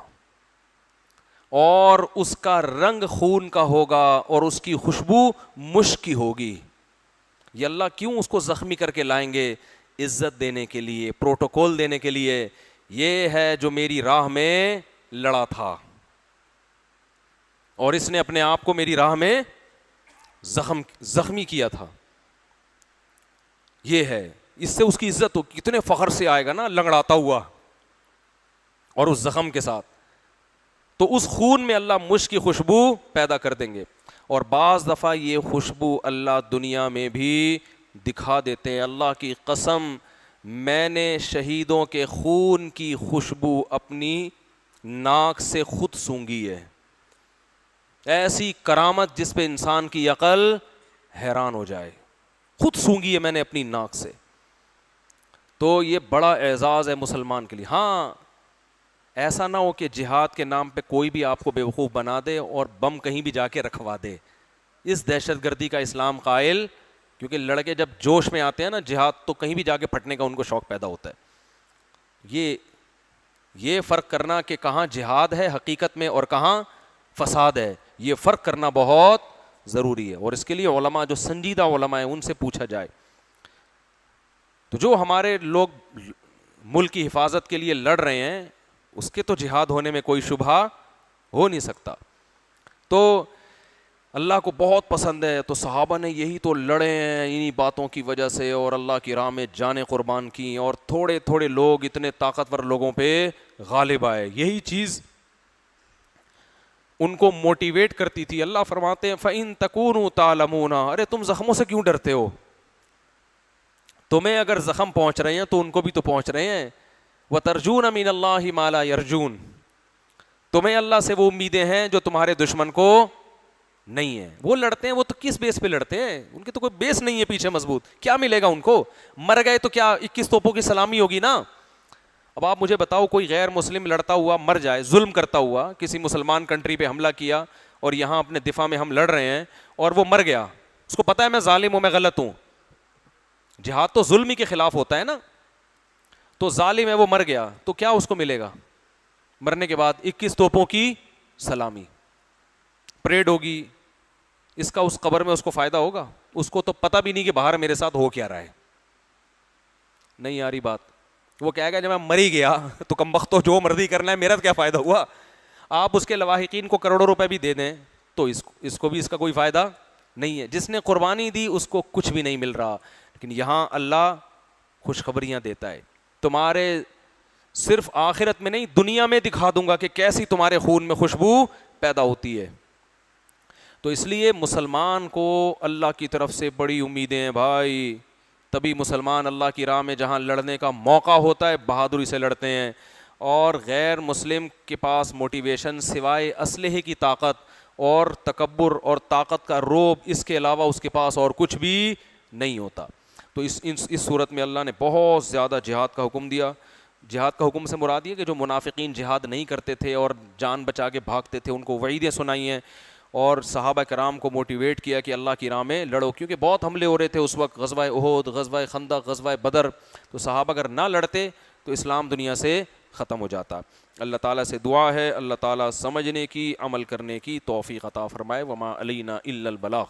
اور اس کا رنگ خون کا ہوگا اور اس کی خوشبو مشک کی ہوگی. یہ اللہ کیوں اس کو زخمی کر کے لائیں گے؟ عزت دینے کے لیے, پروٹوکول دینے کے لیے. یہ ہے جو میری راہ میں لڑا تھا اور اس نے اپنے آپ کو میری راہ میں زخمی کیا تھا. یہ ہے, اس سے اس کی عزت کتنے فخر سے آئے گا نا, لنگڑاتا ہوا اور اس زخم کے ساتھ. تو اس خون میں اللہ مشک کی خوشبو پیدا کر دیں گے. اور بعض دفعہ یہ خوشبو اللہ دنیا میں بھی دکھا دیتے ہیں. اللہ کی قسم, میں نے شہیدوں کے خون کی خوشبو اپنی ناک سے خود سونگھی ہے. ایسی کرامت جس پہ انسان کی عقل حیران ہو جائے, خود سونگھی ہے میں نے اپنی ناک سے. تو یہ بڑا اعزاز ہے مسلمان کے لیے. ہاں, ایسا نہ ہو کہ جہاد کے نام پہ کوئی بھی آپ کو بیوقوف بنا دے اور بم کہیں بھی جا کے رکھوا دے. اس دہشت گردی کا اسلام قائل, کیونکہ لڑکے جب جوش میں آتے ہیں نا جہاد, تو کہیں بھی جا کے پھٹنے کا ان کو شوق پیدا ہوتا ہے. یہ فرق کرنا کہ کہاں جہاد ہے حقیقت میں اور کہاں فساد ہے, یہ فرق کرنا بہت ضروری ہے. اور اس کے لیے علماء, جو سنجیدہ علماء ہیں, ان سے پوچھا جائے. تو جو ہمارے لوگ ملک کی حفاظت کے لیے لڑ رہے ہیں, اس کے تو جہاد ہونے میں کوئی شبہ ہو نہیں سکتا. تو اللہ کو بہت پسند ہے, تو صحابہ نے یہی تو لڑے ہیں انہی باتوں کی وجہ سے, اور اللہ کی راہ میں جانیں قربان کی, اور تھوڑے تھوڑے لوگ اتنے طاقتور لوگوں پہ غالب آئے. یہی چیز ان کو موٹیویٹ کرتی تھی. اللہ فرماتے ہیں فَإِن تَكُونُوا تَعْلَمُونَ, ارے تم زخموں سے کیوں ڈرتے ہو؟ تمہیں اگر زخم پہنچ رہے ہیں تو ان کو بھی تو پہنچ رہے ہیں. وَتَرْجُونَ مِنَ اللَّهِ مَا لَا يَرْجُونَ, تمہیں اللہ سے وہ امیدیں ہیں جو تمہارے دشمن کو نہیں ہیں. وہ لڑتے ہیں, وہ تو کس بیس پہ لڑتے ہیں؟ ان کے تو کوئی بیس نہیں ہے پیچھے مضبوط. کیا ملے گا ان کو؟ مر گئے تو کیا 21 توپوں کی سلامی ہوگی نا. اب آپ مجھے بتاؤ, کوئی غیر مسلم لڑتا ہوا مر جائے, ظلم کرتا ہوا, کسی مسلمان کنٹری پہ حملہ کیا اور یہاں اپنے دفاع میں ہم لڑ رہے ہیں, اور وہ مر گیا, اس کو پتا ہے میں ظالم ہوں, میں غلط ہوں. جہاد تو ظلم ہی کے خلاف ہوتا ہے نا. تو ظالم ہے, وہ مر گیا, تو کیا اس کو ملے گا؟ مرنے کے بعد 21 توپوں کی سلامی, پریڈ ہوگی. اس کا اس قبر میں اس کو فائدہ ہوگا؟ اس کو تو پتہ بھی نہیں کہ باہر میرے ساتھ ہو کیا رہا ہے. نہیں آ رہی بات. وہ کہے گا جب میں مر ہی گیا تو کمبختو جو مرضی کرنا ہے, میرا کیا فائدہ ہوا؟ آپ اس کے لواحقین کو کروڑوں روپے بھی دے دیں تو اس کو بھی اس کا کوئی فائدہ نہیں ہے. جس نے قربانی دی اس کو کچھ بھی نہیں مل رہا. لیکن یہاں اللہ خوشخبریاں دیتا ہے, تمہارے صرف آخرت میں نہیں دنیا میں دکھا دوں گا کہ کیسی تمہارے خون میں خوشبو پیدا ہوتی ہے. تو اس لیے مسلمان کو اللہ کی طرف سے بڑی امیدیں ہیں بھائی. تبھی مسلمان اللہ کی راہ میں جہاں لڑنے کا موقع ہوتا ہے بہادری سے لڑتے ہیں. اور غیر مسلم کے پاس موٹیویشن سوائے اسلحے کی طاقت اور تکبر اور طاقت کا روب, اس کے علاوہ اس کے پاس اور کچھ بھی نہیں ہوتا. تو اس صورت میں اللہ نے بہت زیادہ جہاد کا حکم دیا. جہاد کا حکم سے مراد یہ کہ جو منافقین جہاد نہیں کرتے تھے اور جان بچا کے بھاگتے تھے, ان کو وعیدیں سنائی ہیں, اور صحابہ کرام کو موٹیویٹ کیا کہ اللہ کی راہ میں لڑو, کیونکہ بہت حملے ہو رہے تھے اس وقت, غزوہ احد, غزوہ خندق, غزوہ بدر. تو صحابہ اگر نہ لڑتے تو اسلام دنیا سے ختم ہو جاتا. اللہ تعالیٰ سے دعا ہے اللہ تعالیٰ سمجھنے کی, عمل کرنے کی توفیق عطا فرمائے. وما علینا الا البلاغ.